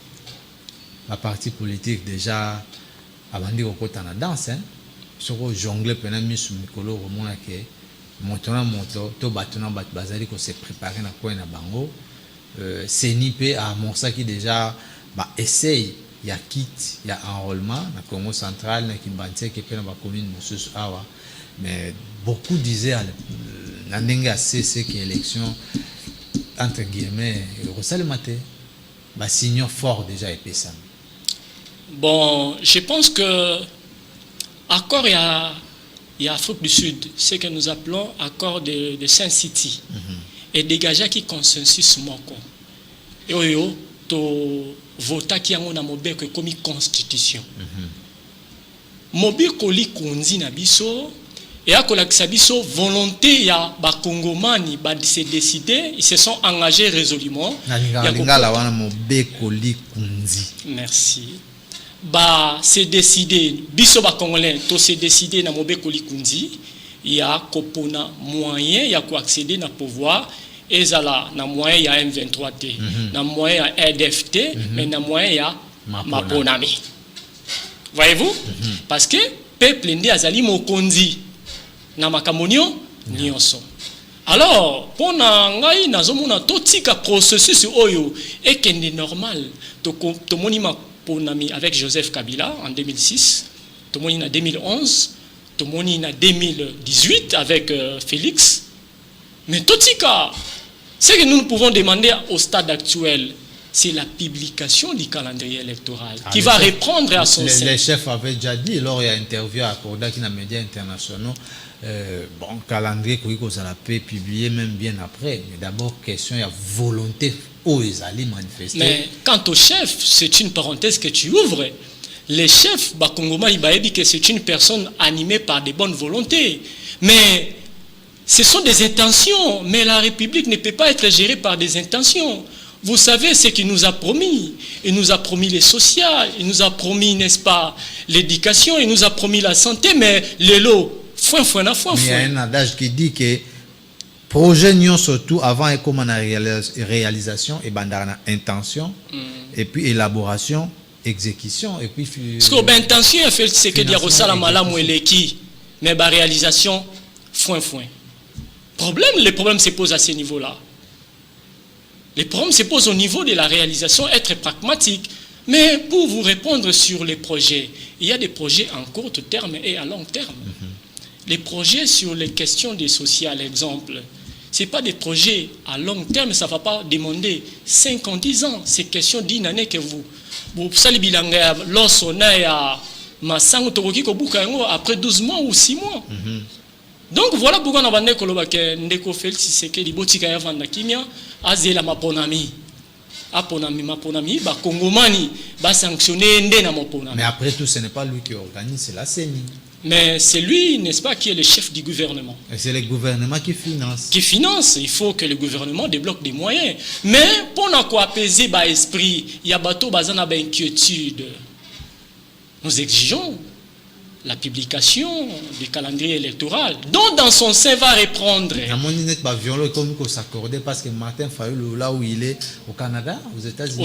A: La partie politique déjà abandi kokota na danse, hein. Soko jongle pena misu mikolo romona ke montona moto to batona bat bazali ko se préparer na coin na bango. CNIP a amorcé qui déjà essaye, il y a kit, il y a enrôlement, dans le Congo central, dans Kimbanse, qui est dans la commune de Awa. Mais beaucoup disaient Nandenga c'est que élection entre guillemets Rosal Maté bah signaux fort déjà et ça.
B: Bon, je pense que accord il y a Afrique du Sud, ce que nous appelons accord de Saint City, et dégager qui consensus moko. Et oyo to vota qui yango na mobeko comme constitution. Mobi koli konzi na biso et akolakisa biso volonté ya ba Congomani ba se décider, ils se sont engagés résolument.
A: Lingala wana mobeko li konzi.
B: Merci. Ba se décider biso ba Congolais to se décider na mobeko li konzi, il y a kopona moyen ya ko accéder na pouvoir. Ezala na moyen ya M23T, na moyen ya RDFT, mais na moyen ya Maponami. Voyez-vous? Parce que peuple ndi azali mokonzi na makamonio nyonso. Alors, pona ngai nazomona totika processus oyo ekende normal to moni Maponami avec Joseph Kabila en 2006, to moni na 2011, to moni na 2018 avec Félix. Mais totika, ce que nous pouvons demander au stade actuel, c'est la publication du calendrier électoral qui va reprendre à son sein.
A: Les chefs avaient déjà dit lors il y a interview à Corda qui n'a médias internationaux, bon calendrier qu'on a pu publier même bien après, mais d'abord question il y a volonté où ils allaient manifester.
B: Mais quant aux chefs, c'est une parenthèse que tu ouvres. Les chefs Bakongoma Ibaebi que c'est une personne animée par des bonnes volontés, mais ce sont des intentions, mais la République ne peut pas être gérée par des intentions. Vous savez ce qu'il nous a promis. Il nous a promis les social, il nous a promis, n'est-ce pas, l'éducation, il nous a promis la santé, mais les lots,
A: il y a un adage qui dit que projet n'y surtout avant et comme réalisation et bandana intention et puis élaboration, exécution et puis
B: parce que l'intention c'est que dire ça la malamu eleki mais la réalisation les problèmes se posent à ce niveau-là. Les problèmes se posent au niveau de la réalisation, être pragmatique. Mais pour vous répondre sur les projets, il y a des projets en court terme et à long terme. Les projets sur les questions des sociales, exemple, ce n'est pas des projets à long terme, ça ne va pas demander 5 ans, 10 ans. C'est question d'une année que vous savez, lorsqu'on est à Massango Toroki, après 12 mois ou 6 mois. Donc voilà pourquoi on a dit que Ndeko Félix Tshisekedi botika ya vanda kimia azela maponami. Maponami ba Congomani ba sanctionner ndé na maponami.
A: Mais après tout ce n'est pas lui qui organise, c'est la CENI.
B: Mais c'est lui, n'est-ce pas, qui est le chef du gouvernement.
A: Et c'est le gouvernement qui finance.
B: Qui finance, il faut que le gouvernement débloque des moyens. Mais pour apaiser ba esprit, il y a bateau bazana ba inquiétude. Nous exigeons la publication du calendrier électoral, dont dans son sein va reprendre.
A: Comme qu'on s'accordait parce que Martin Fayulu, là où il est, au Canada, aux États-Unis,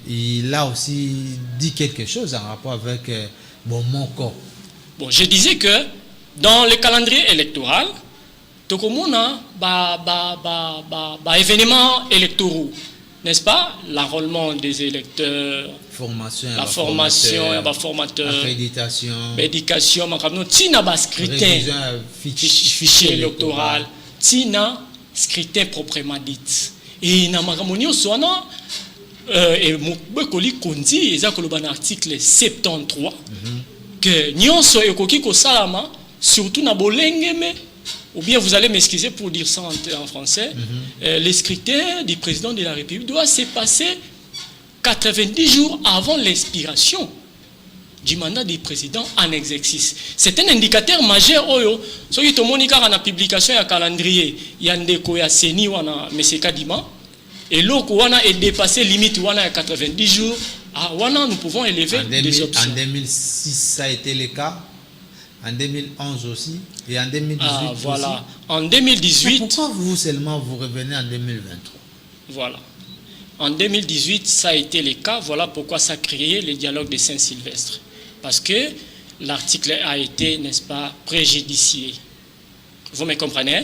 A: il a aussi dit quelque chose en rapport avec mon corps.
B: Bon, je disais que dans le calendrier électoral, tout le monde a événements électoraux. N'est-ce pas? L'enrôlement des électeurs, la formation, la formateur,
A: l'accréditation,
B: l'éducation, tina scrutin, fichier électoral, tina scrutin proprement dit. Et na magamonio soana et mobekoli kondi ezakoloba na article 73 que nyonso ekoki ko salama surtout na bolengeme. Ou bien vous allez m'excuser pour dire ça en français, les scrutins du président de la République doivent se passer 90 jours avant l'expiration du mandat du président en exercice. C'est un indicateur majeur. Ce qui est dans la publication du calendrier, il y a un CENI, M. Kadima, et l'autre est dépassé limite à 90 jours. Nous pouvons élever des options.
A: En 2006, ça a été le cas. En 2011 aussi et en 2018
B: voilà.
A: Aussi.
B: En 2018.
A: Pourquoi vous seulement vous revenez en 2023?
B: Voilà. En 2018, ça a été le cas. Voilà pourquoi ça a créé le dialogue de Saint-Sylvestre. Parce que l'article a été, n'est-ce pas, préjudicié. Vous me comprenez?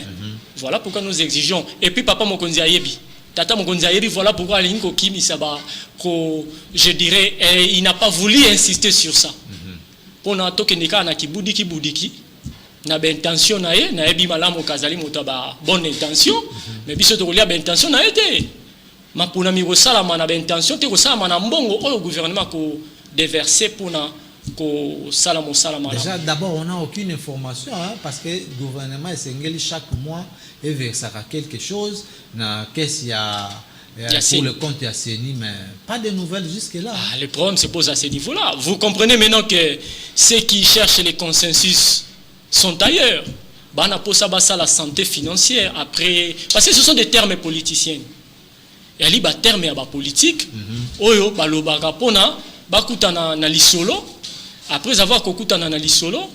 B: Voilà pourquoi nous exigeons. Et puis Papa Mokonzi Ayebi. Tata Mokonzi Ayebi, voilà pourquoi Alinko Kimi Saba, je dirais, il n'a pas voulu insister sur ça. Pour na tokenika na kibudiki na ba intention na ye na yebi malamu kazali motaba bonne intention mais biso to kolia ba intention na été mapuna mi kosalama na ba intention te kosalama na mbongo oyo gouvernement ko déverser pour na ko salamo salama.
A: Déjà d'abord on n'a aucune information hein, parce que le gouvernement est chaque mois et versera quelque chose na caisse il y a pour le compte à CENI, mais pas de nouvelles jusque-là.
B: Ah, le problème se pose à ce niveau-là. Vous comprenez maintenant que ceux qui cherchent les consensus sont ailleurs. Bana posa basa la santé financière après, parce que ce sont des termes politiciens. Il y a des termes à politique. Oyo balobaka pona bakutana na lisolo. Après avoir kokutana na lisolo,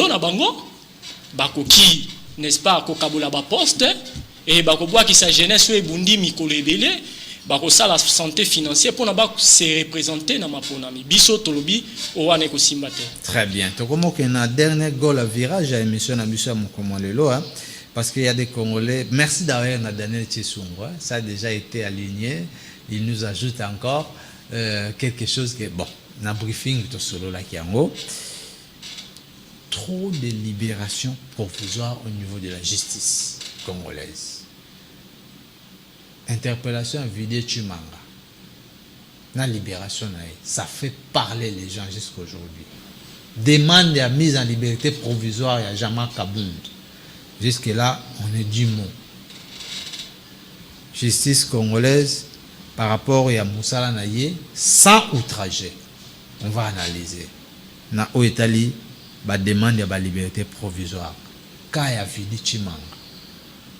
B: na bango, bakoki, n'est-ce pas, kokabula ba poste. Et bakoboa qui sa jeunesse ou bundi mikolo ebele bakosa la santé financière pour se représenter dans ma ponami biso tolobi owane ko simbate.
A: Très bien. To comme que na dernier goal à virage à émission na biso mokomo lelo hein, parce qu'il y a des Congolais. Merci d'ailleurs na Daniel Tchesungwa, ça a déjà été aligné, il nous ajoute encore quelque chose que bon, na briefing to solo la kiango. Trop de libération provisoire au niveau de la justice congolaise. Interpellation à Vidé Chimanga. La libération, ça fait parler les gens jusqu'à aujourd'hui. Demande de mise en liberté provisoire à Jean-Marc Kabound. Jusque-là, on est du mot. Justice congolaise par rapport à Moussala Naye, sans outrager. On va analyser. Na Oetali, demande de liberté provisoire. Kaya Vidé Chimanga.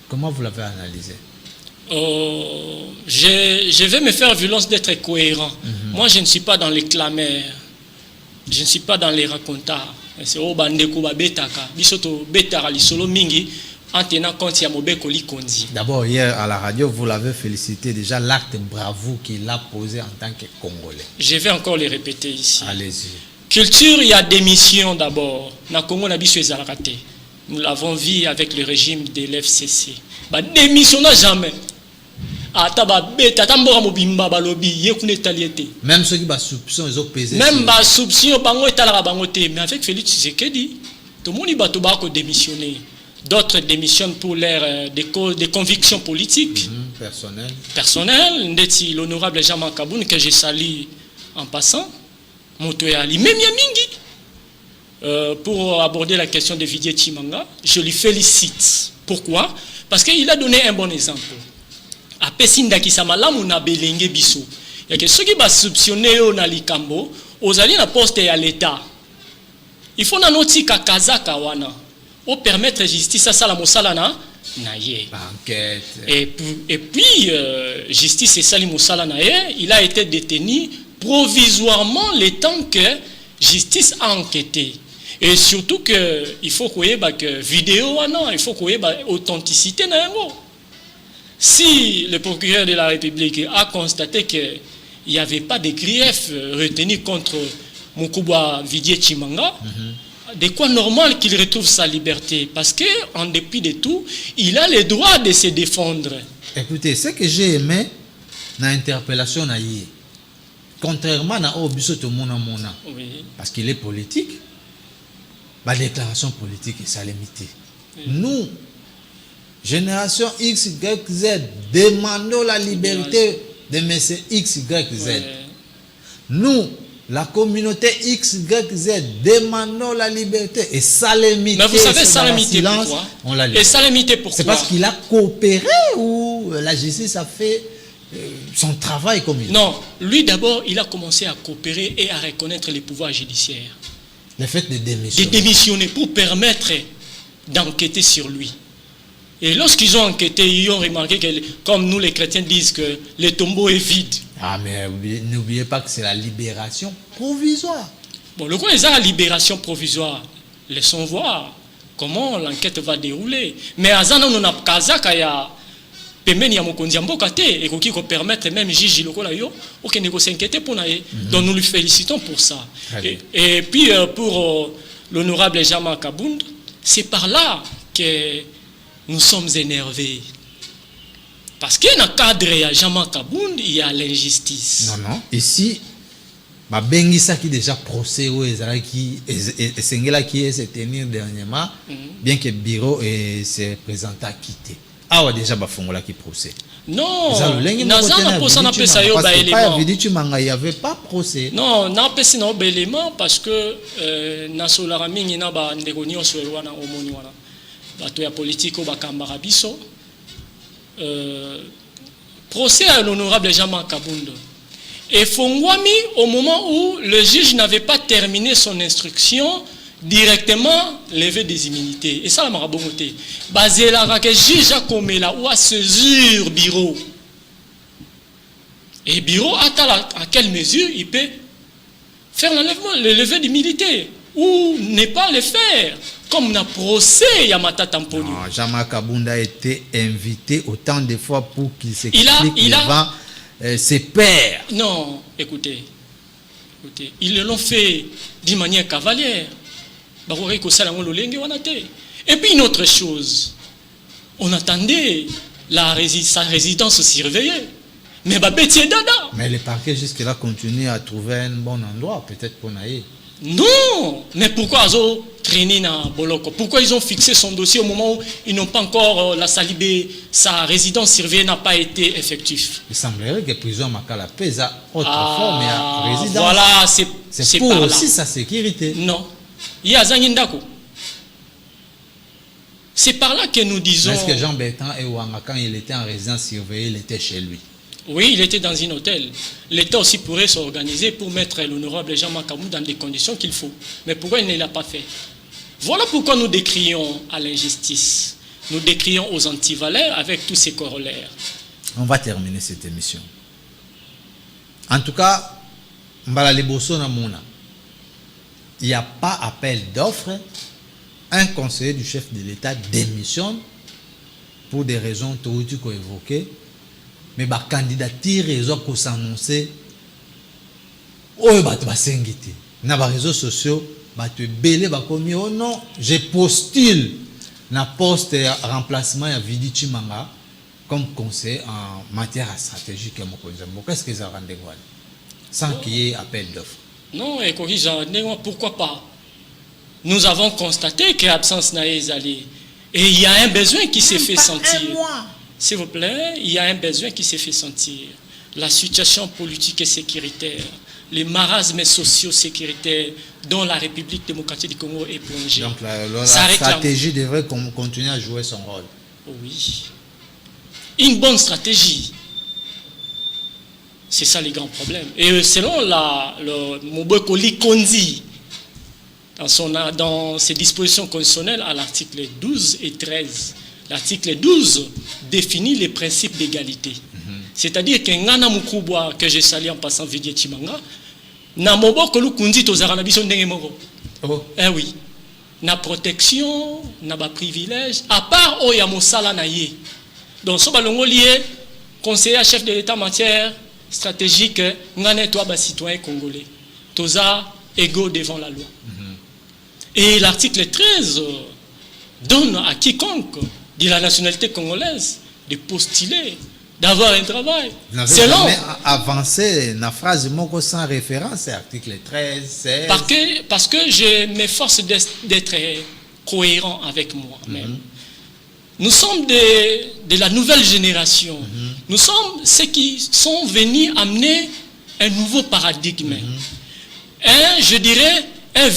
A: Comment vous l'avez analysé?
B: Je vais me faire violence d'être cohérent. Moi, je ne suis pas dans les clameurs. Je ne suis pas dans les racontards. C'est au bandeko babetaka. Bisoto betara li solo mingi en tenant compte ya mobeko li kondi.
A: D'abord, hier à la radio, vous l'avez félicité déjà l'acte bravo qu'il a posé en tant que Congolais.
B: Je vais encore le répéter ici.
A: Allez-y.
B: Culture, il y a démission d'abord. Na Congo na biso ezalakate. Nous l'avons vu avec le régime de l'FCC. Ba démission n'a jamais.
A: Même ceux qui ont soupçon, ils ont pesé.
B: Même soupçon, mais avec Félix Tshisekedi, tout le monde a démissionné. D'autres démissionnent pour des convictions politiques. Personnelles. L'honorable Jean-Marc Kabound, que je salue en passant, pour aborder la question de Vidé Chimanga, je lui félicite. Pourquoi? Parce qu'il a donné un bon exemple. Apesinda ki samalamu na belenge biso. Ya que ceux qui ba soupçonner na likambo, ozali na poste ya l'état. Il faut na noti ka kazaka wana. O permettre justice à sala mosala na ye.
A: Enquête.
B: Et puis justice et sali mosala na ye, il a été détenu provisoirement le temps que justice a enquêté. Et surtout que il faut que vidéo wana, il faut authenticité na yango. Si le procureur de la République a constaté qu'il n'y avait pas de grief retenu contre Moukouba Vidé Chimanga, de quoi normal qu'il retrouve sa liberté? Parce qu'en dépit de tout, il a le droit de se défendre.
A: Écoutez, ce que j'ai aimé dans l'interpellation, contrairement à Obiso Mona, parce qu'il est politique, la déclaration politique est sa limité. Nous, génération X, Y, Z, demandons la liberté de M. X, Y, Z. Nous, la communauté X, Y, Z, demandons la liberté. Et ça limité.
B: Mais vous savez, ça limité pourquoi?
A: On l'a
B: et ça limité pourquoi?
A: C'est parce qu'il a coopéré ou la justice a fait son travail comme il.
B: Non, lui d'abord, il a commencé à coopérer et à reconnaître les pouvoirs judiciaires.
A: Le fait de démissionner.
B: De démissionner pour permettre d'enquêter sur lui. Et lorsqu'ils ont enquêté, ils ont remarqué que, comme nous les chrétiens disent, que le tombeau est vide.
A: Ah, mais n'oubliez pas que c'est la libération provisoire.
B: Bon, le coup, ils ont la libération provisoire. Laissons voir comment l'enquête va dérouler. Mais à Zana, on a Kazaka, il y a Pemeni Yamokondiamboka, et qui peut permettre même Gigi Lokolayo, aucun négocier enquêter pour nous. Donc nous lui félicitons pour ça. Et puis pour l'honorable Jean-Marc Kabound, c'est par là que nous sommes énervés. Parce qu'il y a un cadre à Jean-Marc Kabound, il y a l'injustice.
A: Non, non. Ici, ba bengisa qui déjà procès ou ezala qui esengela qui se tenir dernièrement bien que bureau se présente à quitter. Awa déjà ba fongola qui procès.
B: Non, nazana pour ça n'a pas ça yo ba élément.
A: Il y avait pas procès.
B: Non, n'a pas ça ba élément parce que na solara mingi na ba ndeko nyonso wana omoni wana. Bato ya politique ba kambara biso. Procès à l'honorable Jean-Marc Kabunda. Et Fongwami, au moment où le juge n'avait pas terminé son instruction, directement levé des immunités. Et ça, la marabongoté. Basé là, que le juge a commis là, ou à saisir bureau. Et bureau, à quelle mesure il peut faire l'enlèvement, le lever d'immunité, ou ne pas le faire. Comme dans le procès, Yamata Tamponi.
A: Jean-Marc Kabunda a été invité autant de fois pour qu'il s'explique devant ses pairs.
B: Non, écoutez, ils l'ont fait d'une manière cavalière. Et puis une autre chose, on attendait sa résidence surveillée. Mais
A: le parquet jusque-là continue à trouver un bon endroit, peut-être pour naïe.
B: Non, mais pourquoi ils ont traîné dans Boloko? Pourquoi ils ont fixé son dossier au moment où ils n'ont pas encore la salibé, sa résidence surveillée n'a pas été effective?
A: Il semblerait que prison Makala pèse autre forme et résidence.
B: Voilà,
A: c'est pour aussi sa sécurité.
B: Non, il y a Zangindako. C'est par là que nous disons.
A: Est-ce que Jean Bertrand et Ouanga, quand il était en résidence surveillée, il était chez lui?
B: Oui, il était dans un hôtel. L'État aussi pourrait s'organiser pour mettre l'honorable Jean-Marc Kabunda dans les conditions qu'il faut. Mais pourquoi il ne l'a pas fait? Voilà pourquoi nous décrions à l'injustice. Nous décrions aux antivaleurs avec tous ces corollaires.
A: On va terminer cette émission. En tout cas, Mbala Leboso Namona, il n'y a pas appel d'offres. Un conseiller du chef de l'État démissionne pour des raisons théoriques évoquées. Mais la candidature est s'annoncer. Oh, na les réseaux sociaux, oh non, je postule na poste remplacement à Vidi Chimanga comme conseiller en matière stratégique. Qu'est-ce que ça rend de quoi sans qu'il y ait appel d'offres?
B: Non, et pourquoi pas? Nous avons constaté que l'absence n'a pas allé. Et il y a un besoin qui s'est fait sentir. S'il vous plaît, il y a un besoin qui s'est fait sentir. La situation politique et sécuritaire, les marasmes socio-sécuritaires dont la République démocratique du Congo est plongée.
A: Donc la stratégie devrait continuer à jouer son rôle.
B: Oui. Une bonne stratégie. C'est ça les grands problèmes. Et selon le Mobeko Likondi, dans ses dispositions constitutionnelles à l'article 12 et 13, l'article 12 définit les principes d'égalité. C'est-à-dire que Ngana Mukubwa, que j'ai sali en passant Vidier Chimanga, na moboko lukundi tozara na biso ndenge moko. Eh oui. Na protection, na ba privilège, à part oya mosala na ye. Donc so balongo lié conseiller chef de l'État en matière stratégique, ngana toi ba citoyen congolais. Toza égaux devant la loi. Et l'article 13 donne à quiconque de la nationalité congolaise de postuler, d'avoir un travail.
A: Selon avancé la phrase moko sans référence à l'article 13, 16.
B: Parce que je m'efforce d'être cohérent avec moi-même. Nous sommes de la nouvelle génération. Nous sommes ceux qui sont venus amener un nouveau paradigme. Je dirais une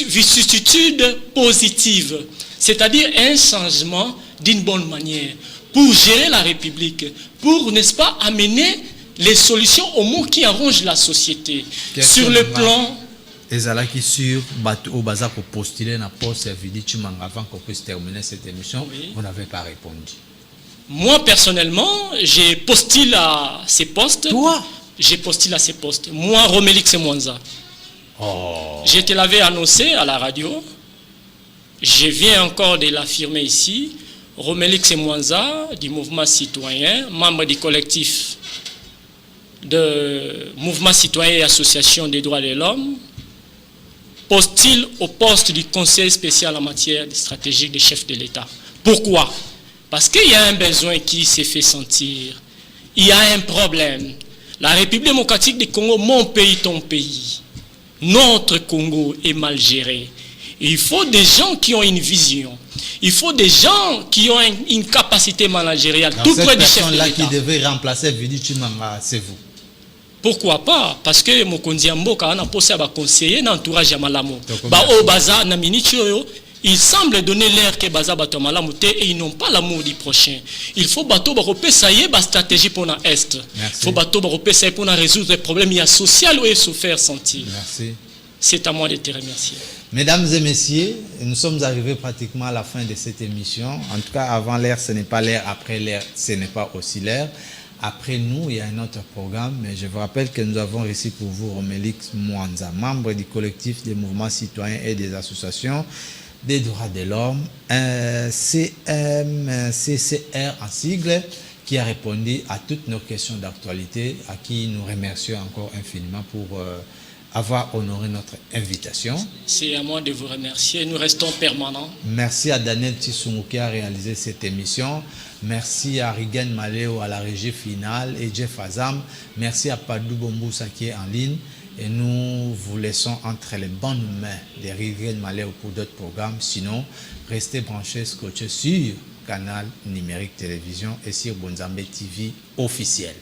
B: vicissitude positive. C'est-à-dire un changement d'une bonne manière pour gérer la République, pour, n'est-ce pas, amener les solutions aux maux qui arrangent la société. Sur le plan...
A: Ezalaki sur au bazar pour postuler na poste Vidi Chimanga avant qu'on puisse terminer cette émission, on n'avait pas répondu.
B: Moi, personnellement, j'ai postulé à ces postes.
A: Toi?
B: J'ai postulé à ces postes. Moi, Romélix Mwanza. Je te l'avais annoncé à la radio. Je viens encore de l'affirmer ici. Romélix Mwanza, du mouvement citoyen, membre du collectif de mouvement citoyen et association des droits de l'homme, postule au poste du conseiller spécial en matière stratégique des chefs de l'État. Pourquoi? Parce qu'il y a un besoin qui s'est fait sentir. Il y a un problème. La République démocratique du Congo, mon pays, ton pays. Notre Congo est mal géré. Il faut des gens qui ont une vision. Il faut des gens qui ont une capacité managériale.
A: Donc,
B: tout
A: cette
B: près du chef de
A: personne-là
B: l'État.
A: qui devait remplacer Vidi Chimanga, c'est vous.
B: Pourquoi pas? Parce que Mokonzi Mboka a posé à conseiller dans l'entourage de Malamu. Il semble donner l'air que Baza Bato Malamu et ils n'ont pas l'amour du prochain. Il faut Bato Baropé ça y est, ma stratégie pour l'Est. Il faut Bato Baropé ça y est pour résoudre les problèmes sociaux et se faire sentir.
A: Merci.
B: C'est à moi de te remercier.
A: Mesdames et messieurs, nous sommes arrivés pratiquement à la fin de cette émission. En tout cas, avant l'air, ce n'est pas l'air. Après l'air, ce n'est pas aussi l'air. Après nous, il y a un autre programme, mais je vous rappelle que nous avons réussi pour vous Romélix Mwanza, membre du collectif des mouvements citoyens et des associations des droits de l'homme, CCR en sigle, qui a répondu à toutes nos questions d'actualité, à qui nous remercions encore infiniment pour avoir honoré notre invitation.
B: C'est à moi de vous remercier. Nous restons permanents.
A: Merci à Daniel Tissounou qui a réalisé cette émission. Merci à Rigen Maléo à la régie finale et Jeff Azam. Merci à Padou Bomboussa qui est en ligne. Et nous vous laissons entre les bonnes mains de Rigen Maléo pour d'autres programmes. Sinon, restez branchés, scotchés sur Canal Numérique Télévision et sur Bonzambe TV officiel.